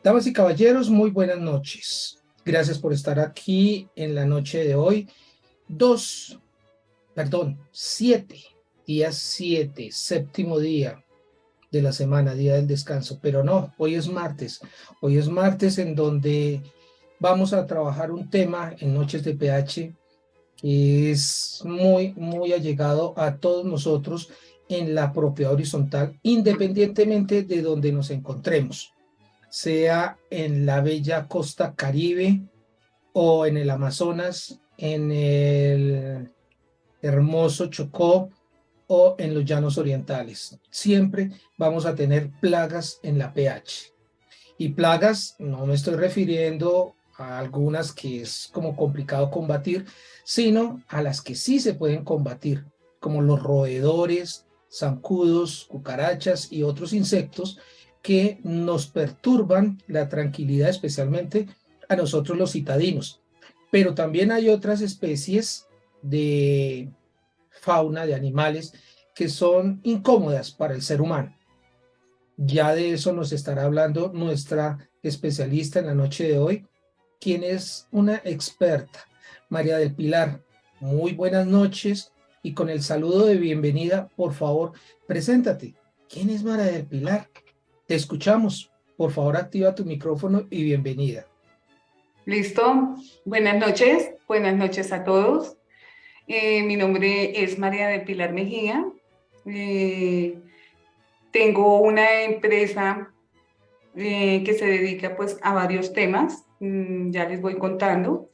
Damas y caballeros, muy buenas noches. Gracias por estar aquí en la noche de hoy. 7, séptimo día de la semana, día del descanso. Pero no, hoy es martes. Hoy es martes en donde vamos a trabajar un tema en Noches de PH que es muy allegado a todos nosotros en la propiedad horizontal, independientemente de donde nos encontremos, sea en la bella costa Caribe o en el Amazonas, en el hermoso Chocó o en los llanos orientales. Siempre vamos a tener plagas en la pH. Y plagas, no me estoy refiriendo a algunas que es como complicado combatir, sino a las que sí se pueden combatir, como los roedores, zancudos, cucarachas y otros insectos que nos perturban la tranquilidad, especialmente a nosotros los citadinos. Pero también hay otras especies de fauna, de animales, que son incómodas para el ser humano. Ya de eso nos estará hablando nuestra especialista en la noche de hoy, quien es una experta, María del Pilar. Muy buenas noches y con el saludo de bienvenida, por favor, preséntate. ¿Quién es María del Pilar? Te escuchamos. Por favor, activa tu micrófono y bienvenida. Listo. Buenas noches a todos. Mi nombre es María del Pilar Mejía. Eh, Tengo una empresa que se dedica pues a varios temas. Ya les voy contando.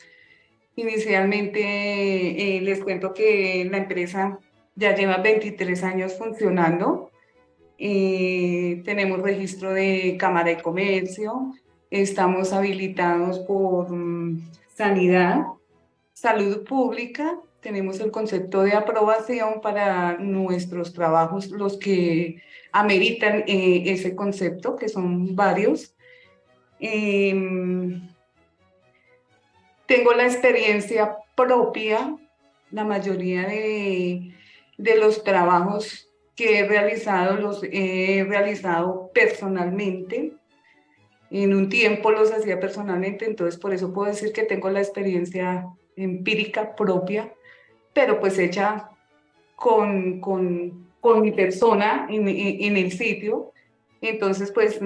Inicialmente les cuento que la empresa ya lleva 23 años funcionando. Tenemos registro de Cámara de Comercio. Estamos habilitados por Sanidad, Salud Pública. Tenemos el concepto de aprobación para nuestros trabajos, los que ameritan ese concepto, que son varios. Em, Tengo la experiencia propia, la mayoría de los trabajos que he realizado, los he realizado personalmente. En un tiempo los hacía personalmente, entonces por eso puedo decir que tengo la experiencia empírica propia, pero pues hecha con mi persona en el sitio. Entonces pues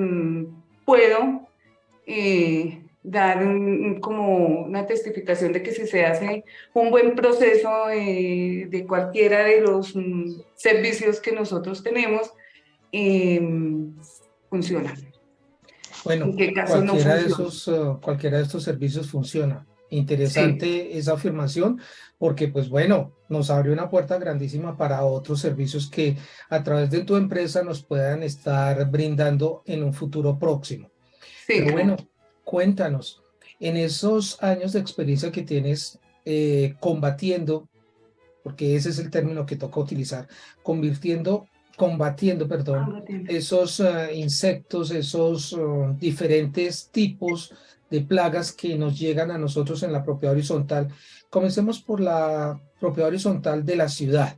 puedo dar como una testificación de que si se hace un buen proceso de cualquiera de los servicios que nosotros tenemos, eh, funciona. Bueno, ¿En qué caso no funciona? cualquiera de estos servicios funciona. Sí, Interesante esa afirmación porque, pues bueno, nos abre una puerta grandísima para otros servicios que a través de tu empresa nos puedan estar brindando en un futuro próximo. sí, Pero bueno, claro. cuéntanos, en esos años de experiencia que tienes combatiendo, porque ese es el término que toca utilizar, combatiendo, perdón, esos insectos, esos diferentes tipos de plagas que nos llegan a nosotros en la propiedad horizontal. Comencemos por la propiedad horizontal de la ciudad.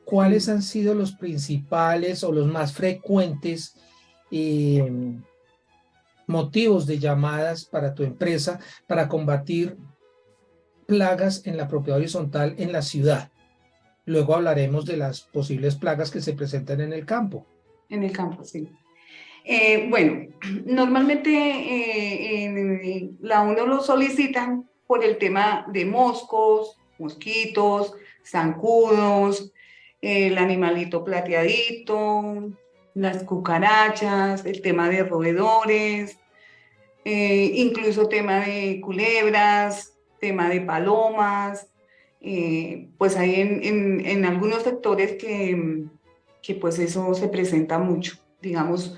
¿Cuáles Sí. han sido los principales o los más frecuentes eh, motivos de llamadas para tu empresa para combatir plagas en la propiedad horizontal en la ciudad? Luego hablaremos de las posibles plagas que se presentan en el campo. En el campo, sí. Bueno, normalmente la uno lo solicitan por el tema de moscos, mosquitos, zancudos, el animalito plateadito, las cucarachas, el tema de roedores, incluso tema de culebras, tema de palomas. Pues hay en algunos sectores que pues eso se presenta mucho, digamos,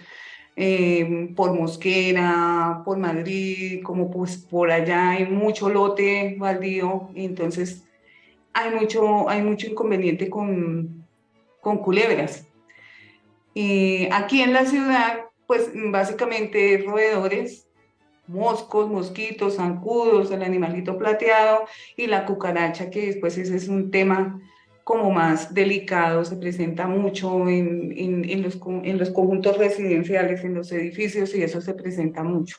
por Mosquera, por Madrid, como pues por allá hay mucho lote baldío, entonces hay mucho inconveniente con culebras. Aquí en la ciudad, pues básicamente roedores, moscos, mosquitos, zancudos, el animalito plateado y la cucaracha, que después ese es un tema como más delicado, se presenta mucho en los conjuntos residenciales, en los edificios, y eso se presenta mucho.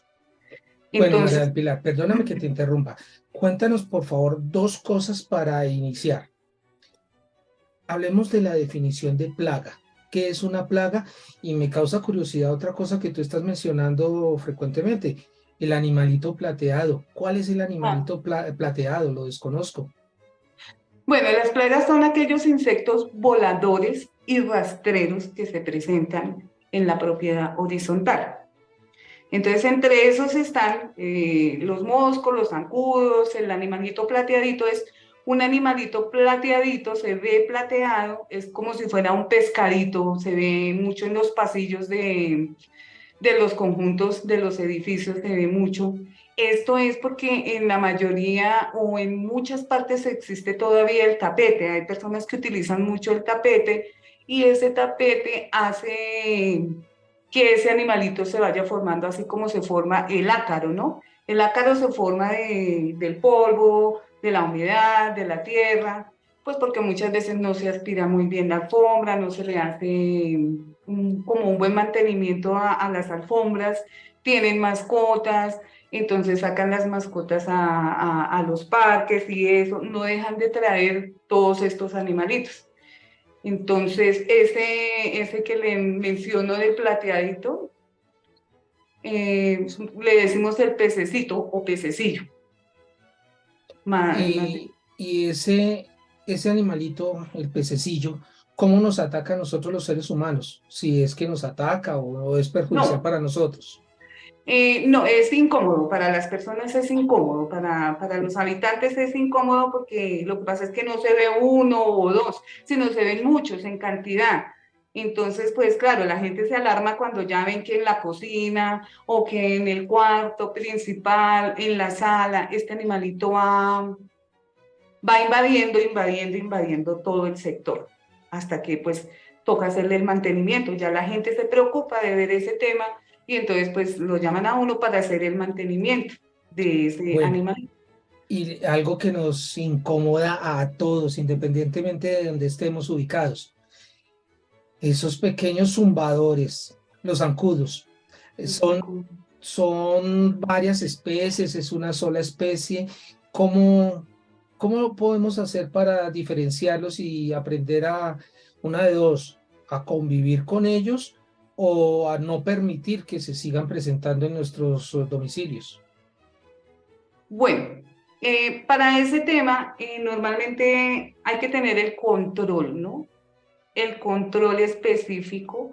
Bueno, María Entonces, del Pilar, perdóname que te interrumpa. Cuéntanos, por favor, dos cosas para iniciar. Hablemos de la definición de plaga. ¿Qué es una plaga? Y me causa curiosidad otra cosa que tú estás mencionando frecuentemente, el animalito plateado. ¿Cuál es el animalito plateado? Lo desconozco. bueno, las plagas son aquellos insectos voladores y rastreros que se presentan en la propiedad horizontal. Entonces, entre esos están los moscos, los zancudos, el animalito plateadito es un animalito plateadito, se ve plateado, es como si fuera un pescadito, se ve mucho en los pasillos de los conjuntos de los edificios, se ve mucho. Esto es porque en la mayoría o en muchas partes existe todavía el tapete. Hay personas que utilizan mucho el tapete y ese tapete hace que ese animalito se vaya formando así como se forma el ácaro, ¿no? El ácaro se forma del polvo, de la humedad, de la tierra, pues porque muchas veces no se aspira muy bien la alfombra, no se le hace como un buen mantenimiento a las alfombras, tienen mascotas, entonces sacan las mascotas a los parques y eso, no dejan de traer todos estos animalitos. Entonces, ese que le menciono del plateadito, le decimos el pececito o pececillo. Más Y ese animalito, el pececillo, ¿cómo nos ataca a nosotros los seres humanos? Si es que nos ataca o es perjudicial no, para nosotros. no, es incómodo, para las personas es incómodo, para los habitantes es incómodo porque lo que pasa es que no se ve uno o dos, sino se ven muchos en cantidad. Entonces, pues claro, la gente se alarma cuando ya ven que en la cocina o que en el cuarto principal, en la sala, este animalito va invadiendo todo el sector, hasta que pues toca hacerle el mantenimiento. Ya la gente se preocupa de ver ese tema y entonces pues lo llaman a uno para hacer el mantenimiento de ese Bueno, animal. y algo que nos incomoda a todos, independientemente de donde estemos ubicados, esos pequeños zumbadores, los zancudos, son varias especies, es una sola especie. ¿Cómo, cómo podemos hacer para diferenciarlos y aprender a, una de dos, a convivir con ellos o a no permitir que se sigan presentando en nuestros domicilios? Bueno, para ese tema normalmente hay que tener el control, ¿no? El control específico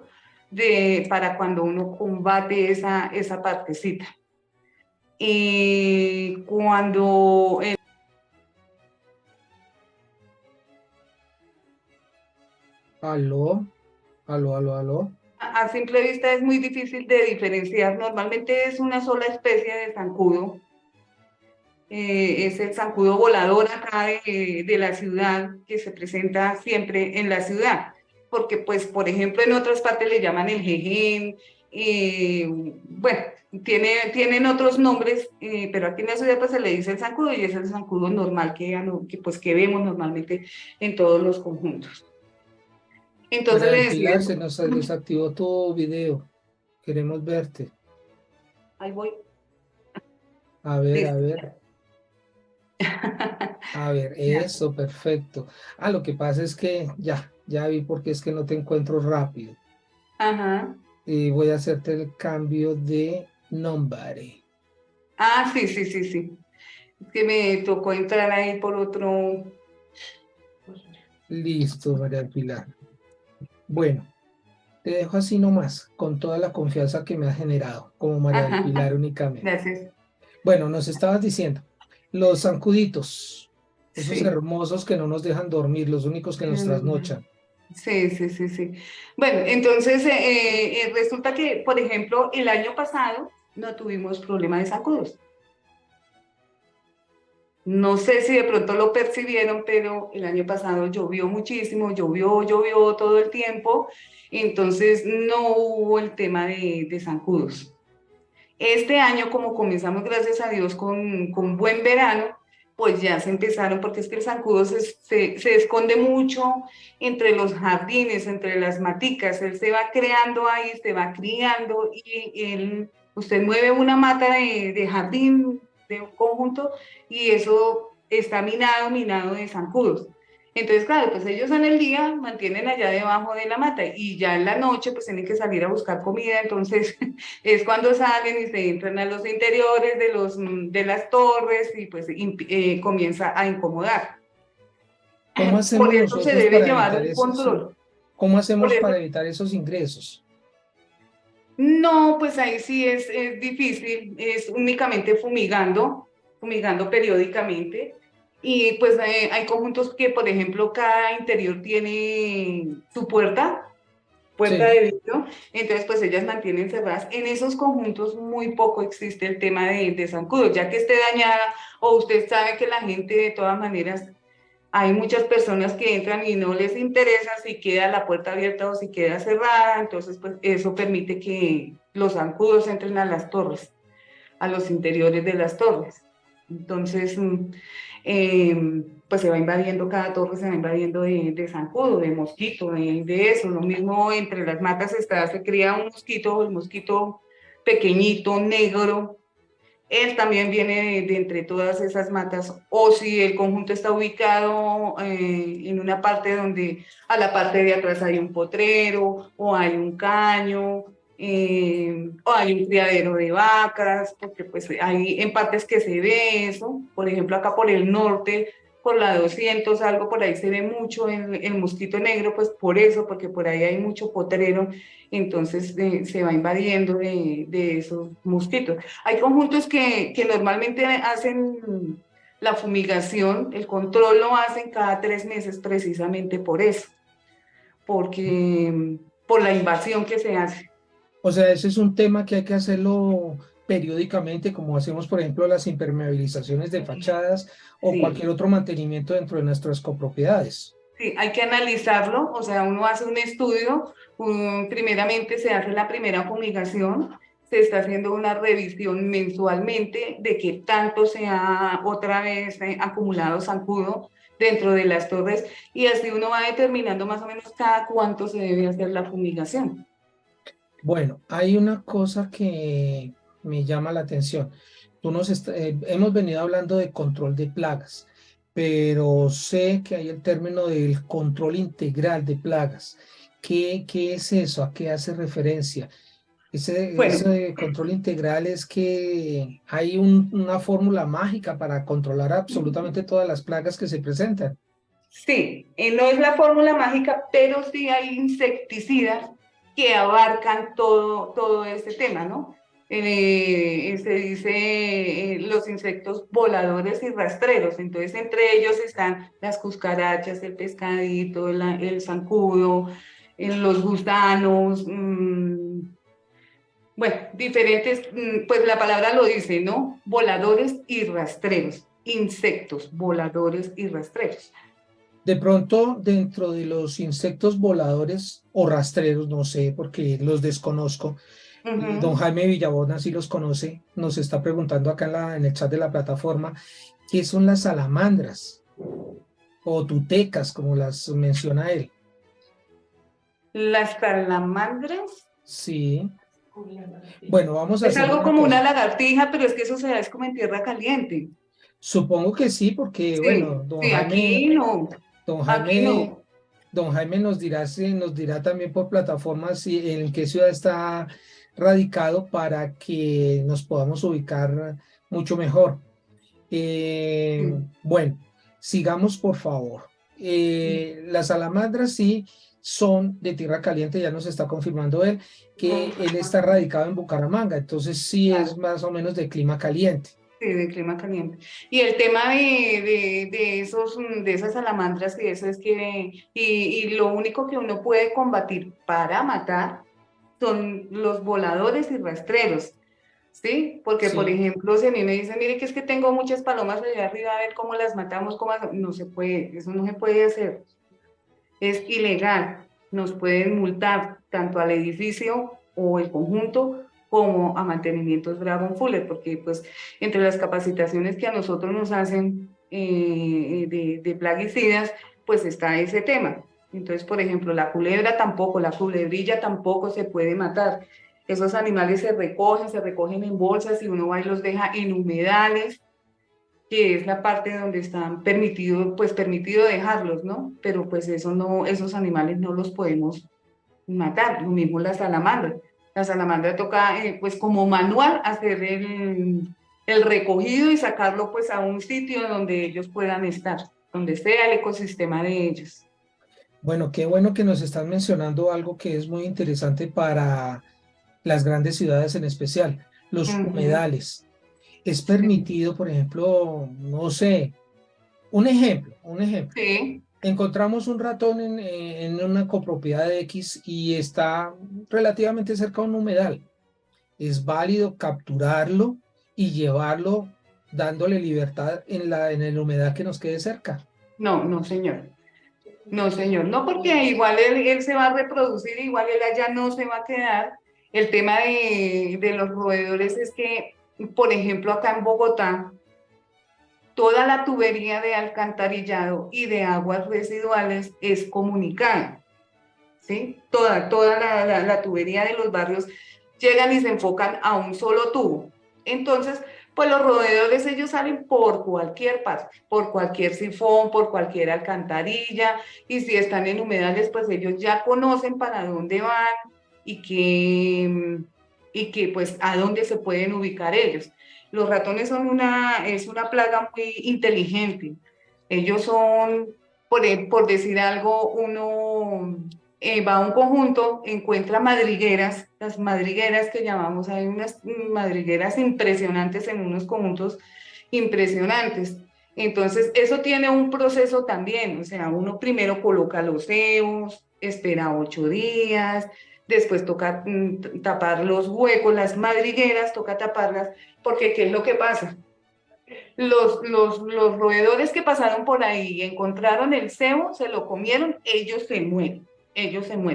para cuando uno combate esa partecita. Cuando Aló, aló, aló, aló. a simple vista es muy difícil de diferenciar. Normalmente es una sola especie de zancudo. Es el zancudo volador acá de la ciudad que se presenta siempre en la ciudad. Porque, pues, por ejemplo, en otras partes le llaman el jején. Bueno, tienen otros nombres, pero aquí en la ciudad pues se le dice el zancudo y es el zancudo normal pues, que vemos normalmente en todos los conjuntos. Entonces María le del decía, Pilar, se nos desactivó tu video. Queremos verte. ahí voy, A listo. ver. A ver, Ya. eso, perfecto. Ah, lo que pasa es que ya vi por qué es que no te encuentro rápido. Ajá. Y voy a hacerte el cambio de nombre. Ah, sí, sí, sí, sí. Es que me tocó entrar ahí por otro. Listo, María del Pilar. Bueno, te dejo así nomás, con toda la confianza que me ha generado, como María del Ajá. Pilar únicamente. Gracias. Bueno, nos estabas diciendo, los zancuditos, esos Sí. hermosos que no nos dejan dormir, los únicos que nos trasnochan. Sí, sí, sí, sí. Bueno, entonces resulta que, por ejemplo, el año pasado no tuvimos problema de zancudos. No sé si de pronto lo percibieron, pero el año pasado llovió muchísimo, llovió todo el tiempo, entonces no hubo el tema de zancudos. Este año, como comenzamos, gracias a Dios, con buen verano, pues ya se empezaron, porque es que el zancudo se esconde mucho entre los jardines, entre las maticas, él se va creando ahí, se va criando y usted mueve una mata de jardín, de un conjunto, y eso está minado de zancudos. Entonces, claro, pues ellos en el día mantienen allá debajo de la mata y ya en la noche pues tienen que salir a buscar comida, entonces es cuando salen y se entran a los interiores de las torres y pues comienza a incomodar. ¿Cómo Por hacemos eso se nosotros debe para llevar evitar un eso? Sí. control. ¿Cómo Por hacemos eso, para evitar esos ingresos? no, pues ahí sí es difícil, es únicamente fumigando periódicamente. Y pues hay conjuntos que, por ejemplo, cada interior tiene su puerta Sí. de vidrio, entonces pues ellas mantienen cerradas. En esos conjuntos muy poco existe el tema de zancudos, ya que esté dañada o usted sabe que la gente de todas maneras, hay muchas personas que entran y no les interesa si queda la puerta abierta o si queda cerrada, entonces pues eso permite que los zancudos entren a las torres, a los interiores de las torres. Entonces, pues se va invadiendo, cada torre se va invadiendo de zancudo, de mosquito, de eso. Lo mismo entre las matas se cría un mosquito, el mosquito pequeñito, negro. Él también viene de entre todas esas matas, o si el conjunto está ubicado en una parte donde a la parte de atrás hay un potrero, o hay un caño, o hay un criadero de vacas, porque pues hay en partes que se ve eso, por ejemplo acá por el norte, por la 200 algo por ahí se ve mucho el mosquito negro, pues por eso, porque por ahí hay mucho potrero, entonces se va invadiendo de esos mosquitos. Hay conjuntos que normalmente hacen la fumigación, el control lo hacen cada 3 meses precisamente por eso, porque por la invasión que se hace. O sea, ese es un tema que hay que hacerlo periódicamente, como hacemos, por ejemplo, las impermeabilizaciones de fachadas o Sí, cualquier otro mantenimiento dentro de nuestras copropiedades. sí, hay que analizarlo, o sea, uno hace un estudio, primeramente se hace la primera fumigación, se está haciendo una revisión mensualmente de qué tanto se ha otra vez acumulado zancudo dentro de las torres y así uno va determinando más o menos cada cuánto se debe hacer la fumigación. Bueno, hay una cosa que me llama la atención. Hemos venido hablando de control de plagas, pero sé que hay el término del control integral de plagas. ¿Qué es eso? ¿A qué hace referencia? Bueno, Ese control integral es que hay una fórmula mágica para controlar absolutamente todas las plagas que se presentan. sí, no es la fórmula mágica, pero sí hay insecticidas que abarcan todo este tema, ¿no? Se dice los insectos voladores y rastreros, entonces entre ellos están las cucarachas, el pescadito, el zancudo, los gusanos, bueno, diferentes, pues la palabra lo dice, ¿no? Voladores y rastreros, insectos voladores y rastreros. De pronto, dentro de los insectos voladores o rastreros, no sé, porque los desconozco, don Ujú. Jaime Villabona sí los conoce, nos está preguntando acá en el chat de la plataforma, ¿qué son las salamandras o tutecas, como las menciona él? Las salamandras Sí, bueno, vamos a es hacer algo una como una cosa. lagartija, pero es que eso se da es como en tierra caliente. Supongo que sí, porque, bueno, Sí, sí, don aquí Jaime, no. don Jaime nos dirá, nos dirá también por plataformas en qué ciudad está radicado para que nos podamos ubicar mucho mejor. Sí. Bueno, sigamos por favor. Las salamandras sí son de tierra caliente, ya nos está confirmando él que él está radicado en Bucaramanga, entonces sí es Claro, más o menos de clima caliente. sí, de clima caliente. Y el tema de esos, de esas salamandras y eso es que, y lo único que uno puede combatir para matar son los voladores y rastreros. ¿Sí? Porque, por Sí, ejemplo, si a mí me dicen, mire que es que tengo muchas palomas allá arriba, a ver cómo las matamos, no se puede, eso no se puede hacer, es ilegal, nos pueden multar tanto al edificio o el conjunto como a mantenimientos Dragon Fuller, porque pues entre las capacitaciones que a nosotros nos hacen de plaguicidas, pues está ese tema. Entonces, por ejemplo, la culebra tampoco, la culebrilla tampoco se puede matar. Esos animales se recogen en bolsas y uno va y los deja en humedales, que es la parte donde están permitido, pues permitido dejarlos, ¿no? Pero pues eso no, esos animales no los podemos matar, lo mismo la salamandra. La salamandra toca, pues como manual, hacer el recogido y sacarlo pues a un sitio donde ellos puedan estar, donde sea el ecosistema de ellos. Bueno, qué bueno que nos están mencionando algo que es muy interesante para las grandes ciudades en especial, los Ujú, humedales. Es sí, permitido, por ejemplo, no sé, un ejemplo. sí, Encontramos un ratón en una copropiedad de X y está relativamente cerca de un humedal. Es válido capturarlo y llevarlo dándole libertad en el humedal que nos quede cerca. no, no señor. No, señor, no, porque igual él se va a reproducir, igual él allá no se va a quedar. El tema de los roedores es que, por ejemplo, acá en Bogotá, toda la tubería de alcantarillado y de aguas residuales es comunicada, ¿sí? Toda la tubería de los barrios llegan y se enfocan a un solo tubo. Entonces, pues los roedores ellos salen por cualquier parte, por cualquier sifón, por cualquier alcantarilla, y si están en humedales, pues ellos ya conocen para dónde van y que pues a dónde se pueden ubicar ellos. Los ratones es una plaga muy inteligente. Ellos son, por decir algo, uno va a un conjunto, encuentra madrigueras, las madrigueras que llamamos, hay unas madrigueras impresionantes en unos conjuntos impresionantes. Entonces, eso tiene un proceso también, o sea, uno primero coloca los cebos, espera 8 días, después toca tapar los huecos, las madrigueras, toca taparlas, porque ¿qué es lo que pasa? Los roedores que pasaron por ahí y encontraron el cebo, se lo comieron, ellos se mueren,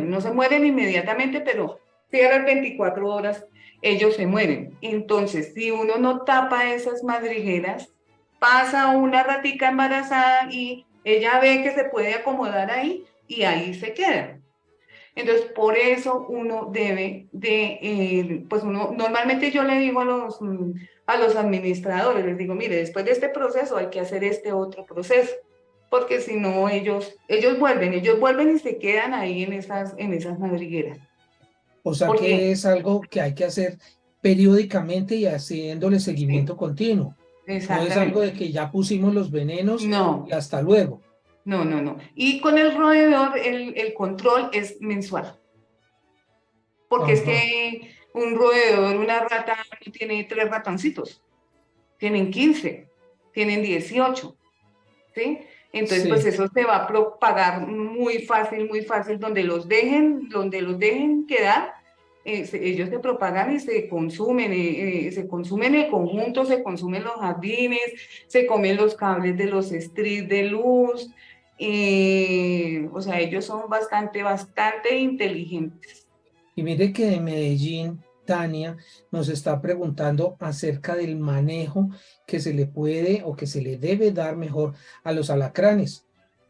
no se mueren inmediatamente, pero si a las 24 horas ellos se mueren. Entonces, si uno no tapa esas madrigueras, pasa una ratica embarazada y ella ve que se puede acomodar ahí y ahí se queda. Entonces, por eso uno debe pues uno, normalmente yo le digo a los administradores, les digo, mire, después de este proceso hay que hacer este otro proceso, porque si no, ellos vuelven y se quedan ahí en esas madrigueras. O sea ¿Por que qué? es algo que hay que hacer periódicamente y haciéndole Sí, seguimiento continuo. No es algo exactamente. de que ya pusimos los venenos y No, hasta luego. no. Y con el roedor, el control es mensual, porque es Ajá, que un roedor, una rata, no tiene 3 ratoncitos. Tienen 15, tienen 18, ¿sí? Entonces, pues sí. eso se va a propagar muy fácil, donde los dejen quedar, ellos se propagan y se consumen el conjunto, se consumen los jardines, se comen los cables de los strips de luz, o sea, ellos son bastante inteligentes. Y mire que en Medellín, Tania nos está preguntando acerca del manejo que se le puede o que se le debe dar mejor a los alacranes.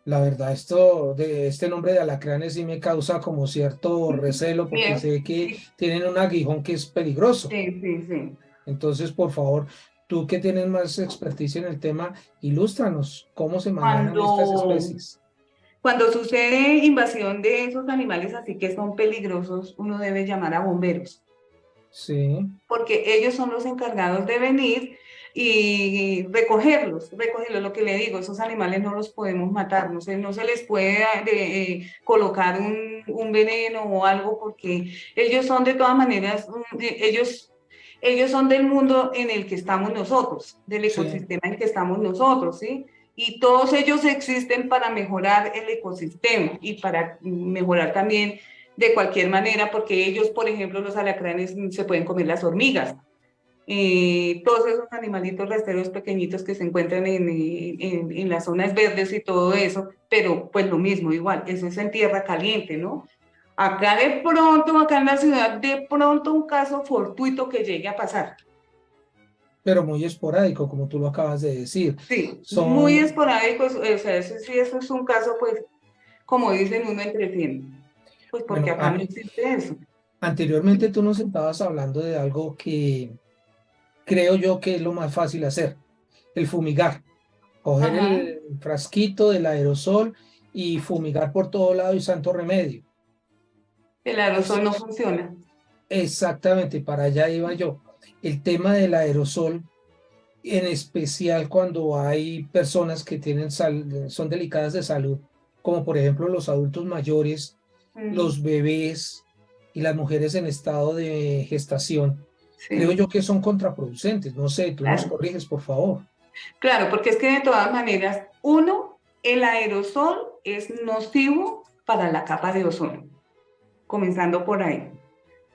La verdad, esto de este nombre de alacranes sí me causa como cierto recelo porque Bien, sé que tienen un aguijón que es peligroso. sí. Entonces, por favor, tú que tienes más experticia en el tema, ilústranos cómo se manejan estas Cuando especies. Cuando sucede invasión de esos animales así que son peligrosos, uno debe llamar a bomberos, Sí, porque ellos son los encargados de venir y recogerlos, lo que le digo, esos animales no los podemos matar, no se les puede colocar un veneno o algo, porque ellos son de todas maneras, ellos son del mundo en el que estamos nosotros, del sí. ecosistema en que estamos nosotros, ¿sí? Y todos ellos existen para mejorar el ecosistema y para mejorar también de cualquier manera, porque ellos, por ejemplo, los alacranes se pueden comer las hormigas, todos esos animalitos rastreros pequeñitos que se encuentran en las zonas verdes y todo eso, pero pues lo mismo, igual, eso es en tierra caliente, ¿no? Acá de pronto, acá en la ciudad, de pronto un caso fortuito que llegue a pasar, pero muy esporádico, como tú lo acabas de decir. Sí, muy Son, esporádicos, o sea, eso sí, eso es un caso, pues, como dicen, uno entre 100, pues porque bueno, acá no existe eso. anteriormente tú nos estabas hablando de algo que creo yo que es lo más fácil hacer, el fumigar. Coger Ajá, el frasquito del aerosol y fumigar por todo lado y santo remedio. el aerosol no funciona. Exactamente, para allá iba yo. El tema del aerosol, en especial cuando hay personas que tienen son delicadas de salud, como por ejemplo los adultos mayores, Mm, los bebés y las mujeres en estado de gestación, creo sí, yo que son contraproducentes. No sé, tú nos claro. corriges, por favor. Claro, porque es que de todas maneras, uno, el aerosol es nocivo para la capa de ozono, comenzando por ahí.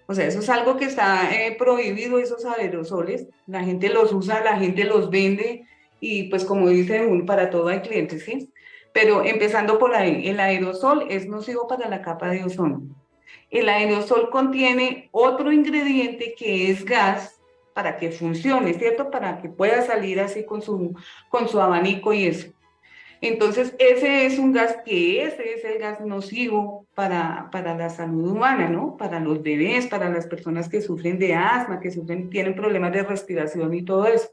O sea, eso es algo que está prohibido, esos aerosoles. La gente los usa, la gente los vende y pues como dice para todo hay clientes, ¿sí? Pero empezando por ahí, el aerosol es nocivo para la capa de ozono. El aerosol contiene otro ingrediente que es gas para que funcione, ¿cierto? Para que pueda salir así con su abanico y eso. Entonces, ese es un gas que ese es el gas nocivo para la salud humana, ¿no? Para los bebés, para las personas que sufren de asma, que sufren, tienen problemas de respiración y todo eso.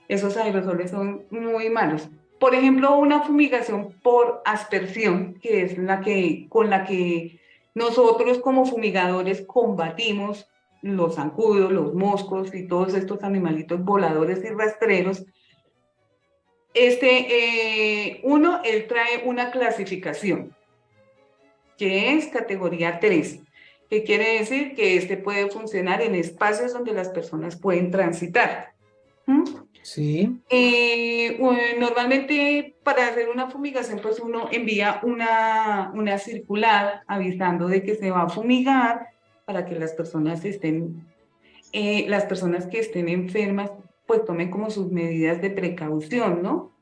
Esos aerosoles son muy malos. Por ejemplo, una fumigación por aspersión, que es con la que nosotros como fumigadores combatimos los zancudos, los moscos y todos estos animalitos voladores y rastreros. Uno, él trae una clasificación, que es categoría 3, que quiere decir que este puede funcionar en espacios donde las personas pueden transitar. ¿Mm? Sí, Normalmente para hacer una fumigación, pues uno envía una circular avisando de que se va a fumigar para que las personas que estén enfermas, pues tomen como sus medidas de precaución, ¿no?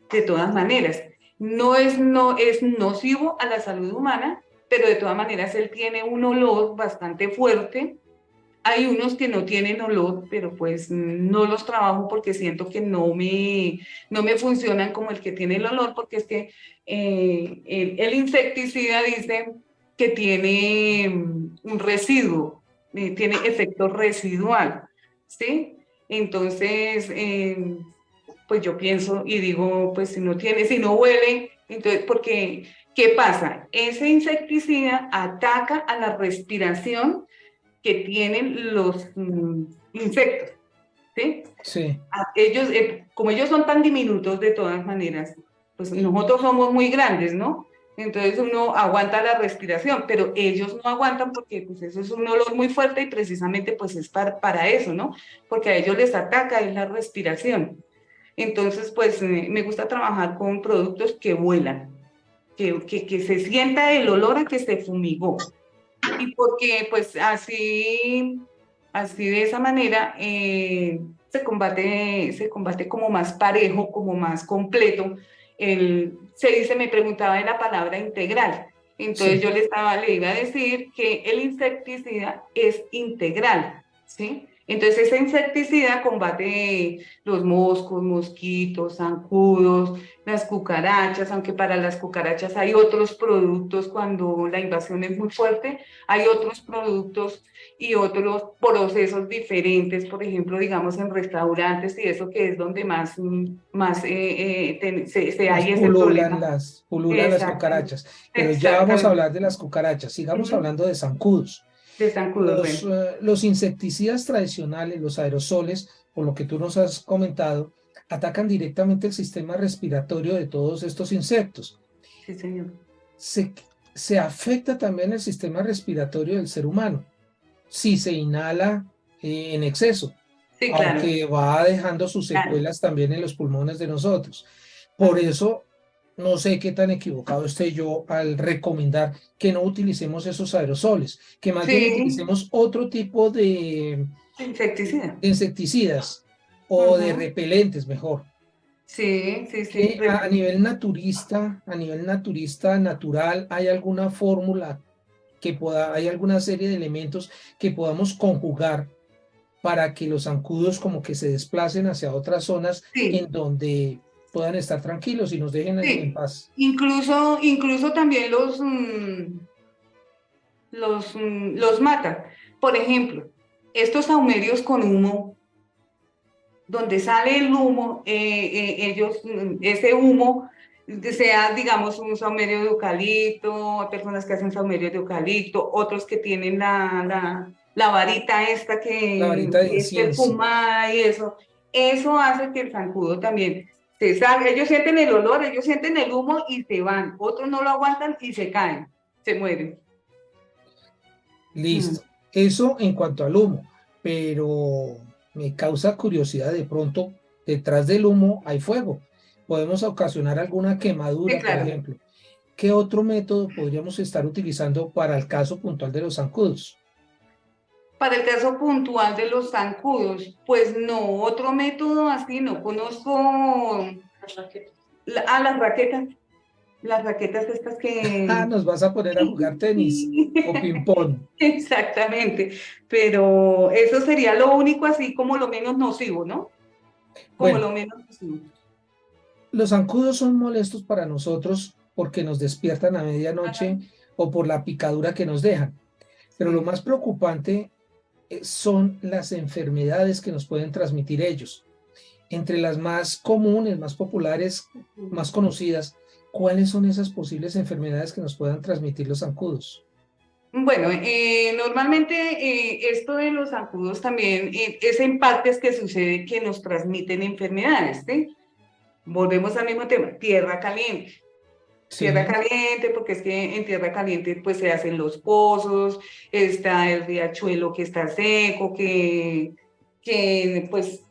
De todas maneras. No es nocivo a la salud humana, pero de todas maneras él tiene un olor bastante fuerte. Hay unos que no tienen olor, pero pues no los trabajo porque siento que no me funcionan como el que tiene el olor, porque es que el insecticida dice que tiene un residuo, tiene efecto residual, ¿sí? Entonces, pues yo pienso y digo, pues si no huele, entonces, porque, ¿qué pasa? Ese insecticida ataca a la respiración que tienen los insectos, ¿sí? sí. Ellos, como ellos son tan diminutos de todas maneras, pues nosotros somos muy grandes, ¿no? Entonces uno aguanta la respiración, pero ellos no aguantan porque pues eso es un olor muy fuerte y precisamente pues es para eso, ¿no? Porque a ellos les ataca es la respiración. Entonces pues me gusta trabajar con productos que vuelan, que se sienta el olor a que se fumigó y porque pues así de esa manera se combate como más parejo, como más completo. Me preguntaba de la palabra integral. Entonces Sí. le iba a decir que el insecticida es integral, ¿sí? Entonces ese insecticida combate los moscos, mosquitos, zancudos, las cucarachas, aunque para las cucarachas hay otros productos cuando la invasión es muy fuerte, hay otros productos y otros procesos diferentes, por ejemplo, digamos en restaurantes y eso que es donde se Más hay ese problema. pululan las Exactamente, cucarachas. Pero ya vamos a exactamente. hablar de las cucarachas. Sigamos Ujú. hablando de zancudos. De zancudos, bueno. Los insecticidas tradicionales, los aerosoles, por lo que tú nos has comentado, atacan directamente el sistema respiratorio de todos estos insectos. Sí, señor. Se, se afecta también el sistema respiratorio del ser humano si se inhala en exceso, Sí, claro, aunque va dejando sus claro. secuelas también en los pulmones de nosotros. Por Ajá. eso, no sé qué tan equivocado esté yo al recomendar que no utilicemos esos aerosoles, que más bien Sí, utilicemos otro tipo insecticida. de insecticidas o de Ujú. repelentes, mejor. Sí, sí, sí. Que a nivel naturista, natural, hay alguna fórmula hay alguna serie de elementos que podamos conjugar para que los zancudos como que se desplacen hacia otras zonas Sí, en donde puedan estar tranquilos y nos dejen en sí. paz. Incluso también los matan. Por ejemplo, estos saumerios con humo, donde sale el humo, ese humo, sea, digamos, un saumerio de eucalipto, hay personas que hacen saumerio de eucalipto, otros que tienen la varita esta La varita de que es incienso. perfumada y eso hace que el zancudo también se salga. Ellos sienten el olor, ellos sienten el humo y se van. Otros no lo aguantan y se caen, se mueren. Mm. Listo. Eso en cuanto al humo, pero me causa curiosidad de pronto, detrás del humo hay fuego. Podemos ocasionar alguna Sí, quemadura, por claro. ejemplo. ¿Qué otro método podríamos estar utilizando para el caso puntual de los zancudos? Para el caso puntual de los zancudos, pues no, otro método así, no conozco las raquetas estas Ah, que... nos vas a poner a jugar tenis o ping-pong. Exactamente, pero eso sería lo único así como lo menos nocivo, ¿no? Como Bueno, lo menos nocivo. los zancudos son molestos para nosotros porque nos despiertan a Ajá, medianoche o por la picadura que nos dejan. Pero lo sí. más preocupante son las enfermedades que nos pueden transmitir ellos. Entre las más comunes, más populares, más conocidas, ¿cuáles son esas posibles enfermedades que nos puedan transmitir los zancudos? Bueno, normalmente esto de los zancudos también es en partes que sucede que nos transmiten enfermedades, ¿sí? Volvemos al mismo tema, tierra caliente. Tierra Sí, caliente, porque es que en tierra caliente pues se hacen los pozos, está el riachuelo que está seco, que pues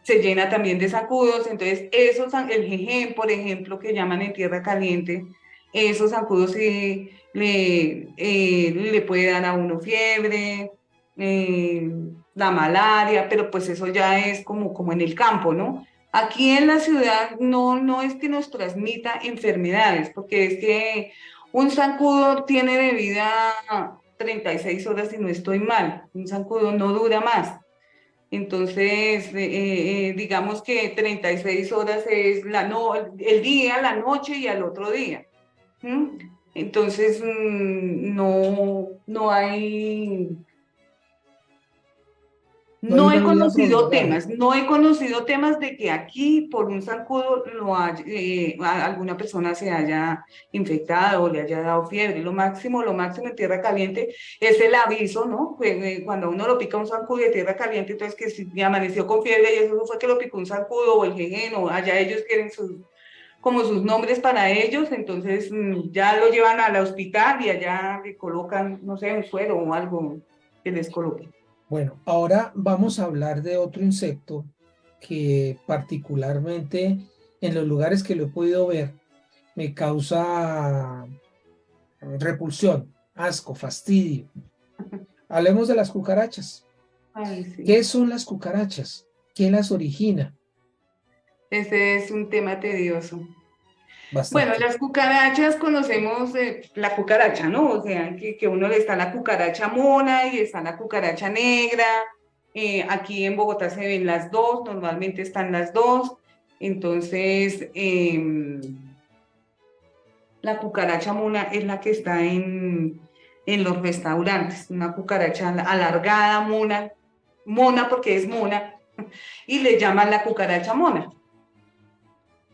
se llena también de zancudos, entonces el jején, por ejemplo, que llaman en tierra caliente, esos zancudos sí le puede dar a uno fiebre, eh, la malaria, pero pues eso ya es como en el campo, ¿no? Aquí en la ciudad no es que nos transmita enfermedades, porque es que un zancudo tiene de vida 36 horas si no estoy mal, un zancudo no dura más. Entonces, digamos que 36 horas es el día, la noche y al otro día. ¿M? Entonces, no hay, no hay no una he vida conocido prolongada. temas, no he conocido temas de que aquí por un zancudo alguna persona se haya infectado o le haya dado fiebre. Lo máximo en tierra caliente es el aviso, ¿no? Cuando uno lo pica un zancudo de tierra caliente, entonces que si amaneció con fiebre y eso fue que lo picó un zancudo o el jejen o allá ellos quieren como sus nombres para ellos, entonces ya lo llevan al hospital y allá le colocan, no sé, un suero o algo que les coloque. Bueno, ahora vamos a hablar de otro insecto que particularmente en los lugares que lo he podido ver me causa repulsión, asco, fastidio. Hablemos de las cucarachas. Ay, sí. ¿Qué son las cucarachas? ¿Qué las origina? Ese es un tema tedioso. Bueno, Bastante. las cucarachas conocemos la cucaracha, ¿no? O sea, que uno le está la cucaracha mona y está la cucaracha negra. Aquí en Bogotá se ven las dos, normalmente están las dos. Entonces, la cucaracha mona es la que está en los restaurantes, una cucaracha alargada, mona, mona porque es mona, y le llaman la cucaracha mona.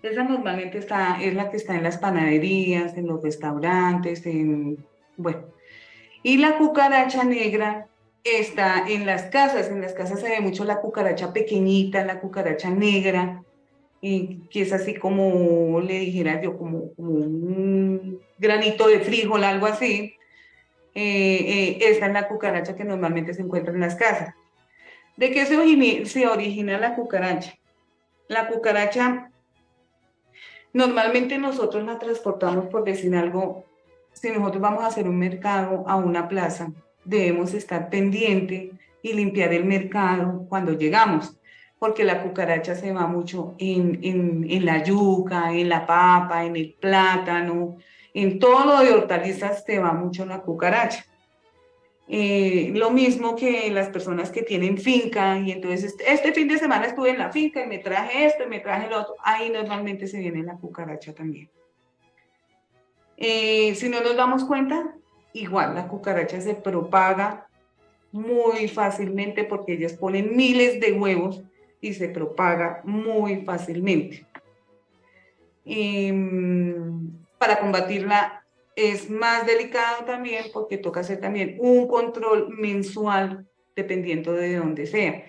Esa normalmente es la que está en las panaderías, en los restaurantes, bueno. Y la cucaracha negra está en las casas se ve mucho la cucaracha pequeñita, la cucaracha negra, que es así como le dijera yo, como un granito de frijol, algo así. Esta es la cucaracha que normalmente se encuentra en las casas. ¿De qué se origina la cucaracha? La cucaracha normalmente nosotros la transportamos, por decir algo, si nosotros vamos a hacer un mercado a una plaza, debemos estar pendiente y limpiar el mercado cuando llegamos, porque la cucaracha se va mucho en la yuca, en la papa, en el plátano, en todo lo de hortalizas se va mucho la cucaracha. Lo mismo que las personas que tienen finca, y entonces este fin de semana estuve en la finca y me traje esto y me traje lo otro, ahí normalmente se viene la cucaracha también. Si no nos damos cuenta, igual la cucaracha se propaga muy fácilmente porque ellas ponen miles de huevos y se propaga muy fácilmente. Para combatirla es más delicado también porque toca hacer también un control mensual dependiendo de dónde sea.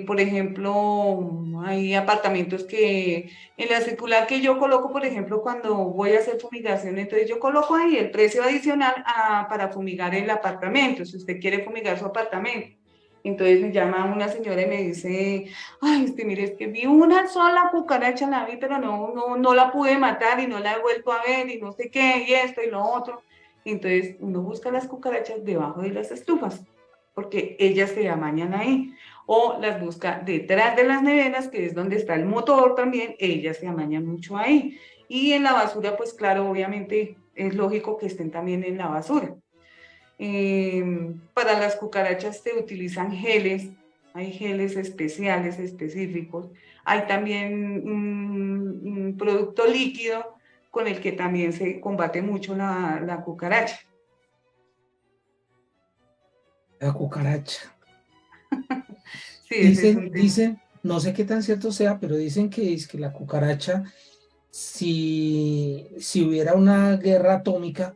Por ejemplo, hay apartamentos que en la circular que yo coloco, por ejemplo, cuando voy a hacer fumigación, entonces yo coloco ahí el precio adicional para fumigar el apartamento, si usted quiere fumigar su apartamento. Entonces me llama una señora y me dice, ay, mire, es que vi una sola cucaracha, la vi, pero no la pude matar y no la he vuelto a ver y no sé qué, y esto y lo otro. Entonces uno busca las cucarachas debajo de las estufas, porque ellas se amañan ahí. O las busca detrás de las neveras, que es donde está el motor también, ellas se amañan mucho ahí. Y en la basura, pues claro, obviamente es lógico que estén también en la basura. Para las cucarachas se utilizan geles, hay geles especiales, específicos. Hay también un producto líquido con el que también se combate mucho la cucaracha. La cucaracha. Sí, ese es Dicen, un tema. dicen, no sé qué tan cierto sea, pero dicen que es que la cucaracha, si hubiera una guerra atómica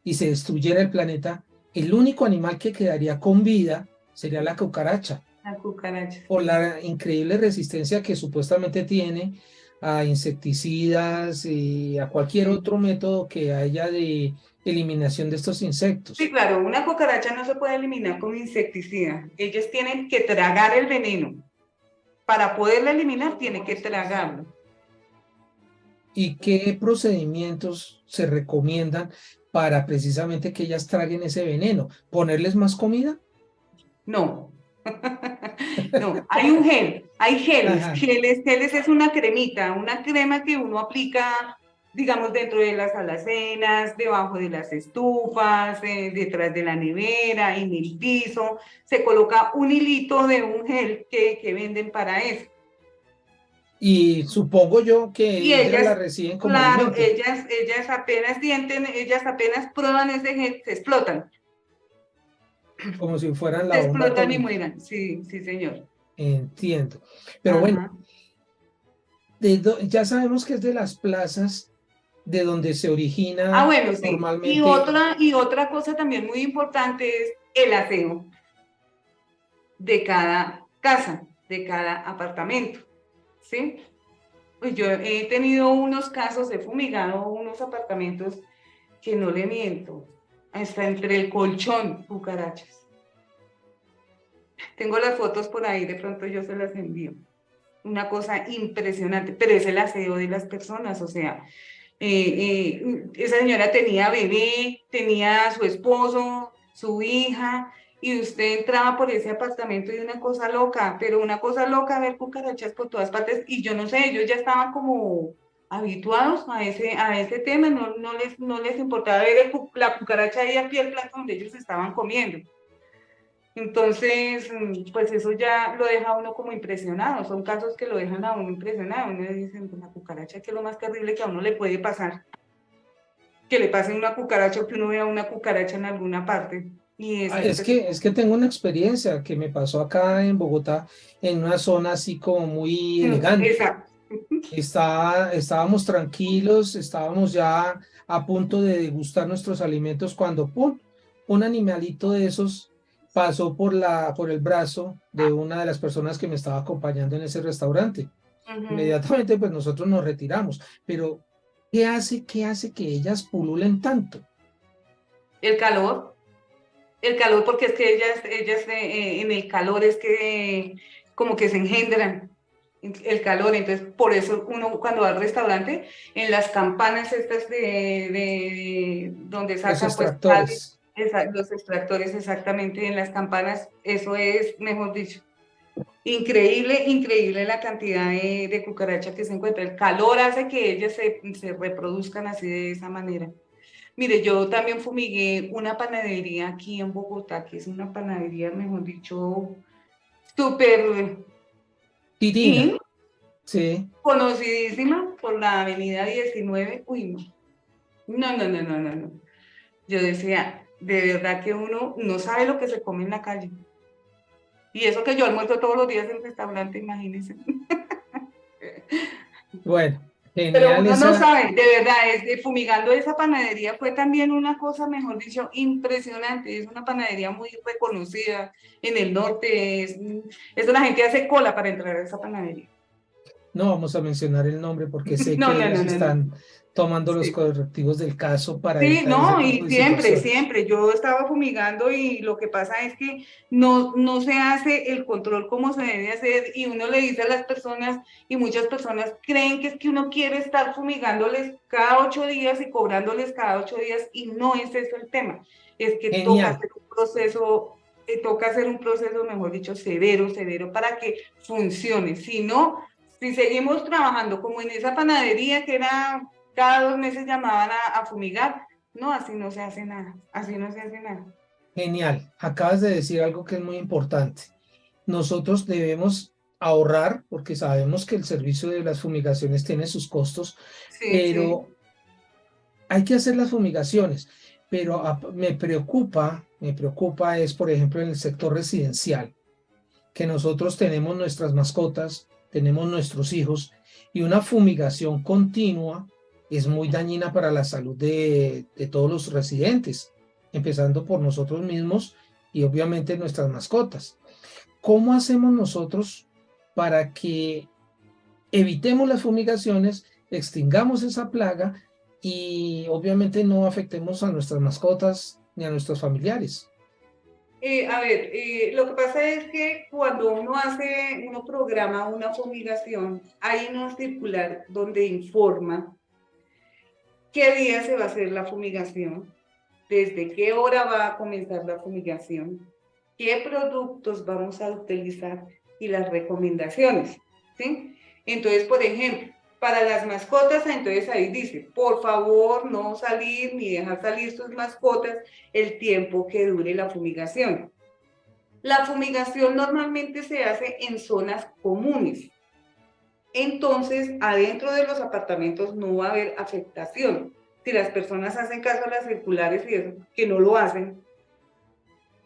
y se destruyera el planeta, el único animal que quedaría con vida sería la cucaracha, La cucaracha, por sí. la increíble resistencia que supuestamente tiene a insecticidas y a cualquier Sí. otro método que haya de eliminación de estos Sí, insectos. claro, una cucaracha no se puede eliminar con insecticida. Ellos tienen que tragar el veneno. Para poderla eliminar, tiene que tragarlo. ¿Y qué procedimientos se recomiendan para precisamente que ellas traguen ese veneno? ¿Ponerles más comida? No, no, hay un gel, hay geles, Ajá. geles es una crema que uno aplica, digamos, dentro de las alacenas, debajo de las estufas, detrás de la nevera, en el piso, se coloca un hilito de un gel que venden para eso. Y supongo yo Y que ellas la ellas, reciben como claro, alimento, ellas apenas sienten, ellas apenas prueban ese gel, como si fueran se la bomba explotan y atómica. mueran, sí, sí, señor. Entiendo. Pero bueno, Ajá. ya sabemos que es de las plazas de donde se Ah, origina bueno, sí. normalmente. Y otra cosa también muy importante es el aseo de cada casa, de cada apartamento, ¿sí? Pues yo he tenido unos casos, he fumigado unos apartamentos que no le miento, hasta entre el colchón, cucarachas. Tengo las fotos por ahí, de pronto yo se las envío. Una cosa impresionante, pero es el aseo de las personas, o sea, esa señora tenía bebé, tenía a su esposo, su hija, y usted entraba por ese apartamento y una cosa loca, pero una cosa loca ver cucarachas por todas partes, y yo no sé, ellos ya estaban como habituados a ese tema, no les importaba ver la cucaracha ahí a pie del plato donde ellos estaban comiendo. Entonces, pues eso ya lo deja a uno como impresionado, son casos que lo dejan a uno impresionado, uno dice, pues la cucaracha, ¿qué es lo más terrible que a uno le puede pasar? Que le pase una cucaracha o que uno vea una cucaracha en alguna parte. Y esa Es que tengo una experiencia que me pasó acá en Bogotá, en una zona así como muy elegante. exacto. Estábamos tranquilos, estábamos ya a punto de degustar nuestros alimentos cuando ¡pum! Un animalito de esos pasó por el brazo de una de las personas que me estaba acompañando en ese restaurante. Ujú. Inmediatamente, pues nosotros nos retiramos. Pero, qué hace que ellas pululen tanto? El calor porque es que ellas en el calor es que como que se engendran el calor, entonces por eso uno cuando va al restaurante, en las campanas estas donde Los sacan pues extractores. los extractores exactamente en las campanas, eso es, mejor dicho, increíble, increíble la cantidad de cucaracha que se encuentra. El calor hace que ellas se reproduzcan así de esa manera. Mire, yo también fumigué una panadería aquí en Bogotá, que es una panadería, mejor dicho, súper Tirina, in, sí. conocidísima por la avenida 19. Uy, no, no, no, no, no, no, no. Yo decía, de verdad que uno no sabe lo que se come en la calle. Y eso que yo almuerzo todos los días en restaurante, imagínense. Bueno, Pero genial uno no esa. sabe, de verdad, fumigando esa panadería fue también una cosa, mejor dicho, impresionante. Es una panadería muy reconocida en el norte. Eso la gente hace cola para entrar a esa panadería. No vamos a mencionar el nombre porque sé No, que no, no, ellos no, no. están tomando los Sí. correctivos del caso para Sí, evitar ese no, tipo y de siempre, situaciones. siempre. Yo estaba fumigando y lo que pasa es que no se hace el control como se debe hacer y uno le dice a las personas y muchas personas creen que es que uno quiere estar fumigándoles cada 8 días y cobrándoles cada 8 días y no es eso el tema. Es que Genial, toca hacer un proceso, mejor dicho, severo, severo para que funcione. Si no, si seguimos trabajando como en esa panadería que era cada 2 meses llamaban a fumigar. No, así no se hace nada, así no se hace nada. genial. Acabas de decir algo que es muy importante. Nosotros debemos ahorrar porque sabemos que el servicio de las fumigaciones tiene sus costos, Sí, sí. pero hay que hacer las fumigaciones. Pero me preocupa es, por ejemplo, en el sector residencial, que nosotros tenemos nuestras mascotas, tenemos nuestros hijos y una fumigación continua es muy dañina para la salud de todos los residentes, empezando por nosotros mismos y obviamente nuestras mascotas. ¿Cómo hacemos nosotros para que evitemos las fumigaciones, extingamos esa plaga y obviamente no afectemos a nuestras mascotas ni a nuestros familiares? A ver, lo que pasa es que cuando uno programa una fumigación, hay una circular donde informa qué día se va a hacer la fumigación, desde qué hora va a comenzar la fumigación, qué productos vamos a utilizar y las recomendaciones, ¿sí? Entonces, por ejemplo, para las mascotas, entonces ahí dice, por favor, no salir ni dejar salir sus mascotas el tiempo que dure la fumigación. La fumigación normalmente se hace en zonas comunes, entonces adentro de los apartamentos no va a haber afectación. Si las personas hacen caso a las circulares y eso, que no lo hacen,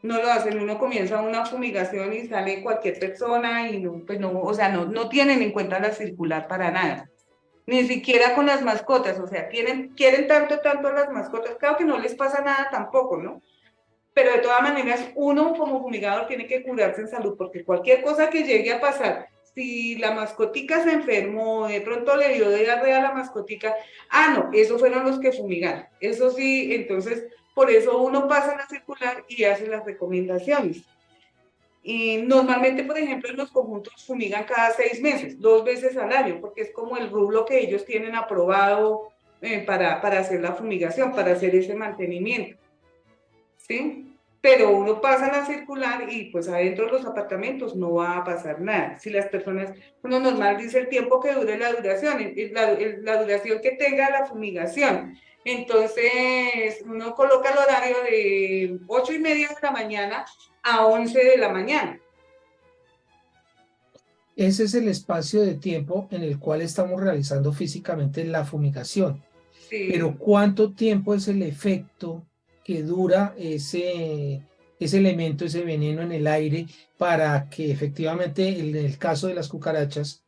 uno comienza una fumigación y sale cualquier persona y no, pues no, o sea, no tienen en cuenta la circular para nada, ni siquiera con las mascotas, o sea, quieren tanto las mascotas, claro que no les pasa nada tampoco, ¿no? Pero de todas maneras, uno como fumigador tiene que curarse en salud, porque cualquier cosa que llegue a pasar, si la mascotica se enfermó, de pronto le dio diarrea a la mascotica, no, esos fueron los que fumigaron. Eso sí, entonces, por eso uno pasa a la circular y hace las recomendaciones. Y normalmente, por ejemplo, en los conjuntos fumigan cada 6 meses, 2 veces al año, porque es como el rublo que ellos tienen aprobado para hacer la fumigación, para hacer ese mantenimiento. ¿Sí? Pero uno pasa a la circular y pues adentro de los apartamentos no va a pasar nada. Si las personas, uno normal dice el tiempo que dure la duración, la duración que tenga la fumigación. Entonces, uno coloca el horario de 8:30 de la mañana a 11 de la mañana. Ese es el espacio de tiempo en el cual estamos realizando físicamente la fumigación. Pero Sí. ¿cuánto tiempo es el efecto que dura ese elemento, ese veneno en el aire para que efectivamente, en el caso de las cucarachas,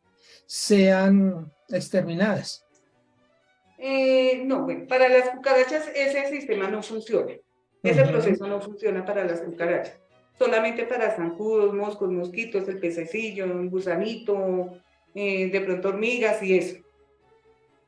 sean exterminadas? No, bueno, para las cucarachas ese sistema no funciona. Ese Ujú. proceso no funciona para las cucarachas. Solamente para zancudos, moscos, mosquitos, el pececillo, un gusanito, de pronto hormigas y eso.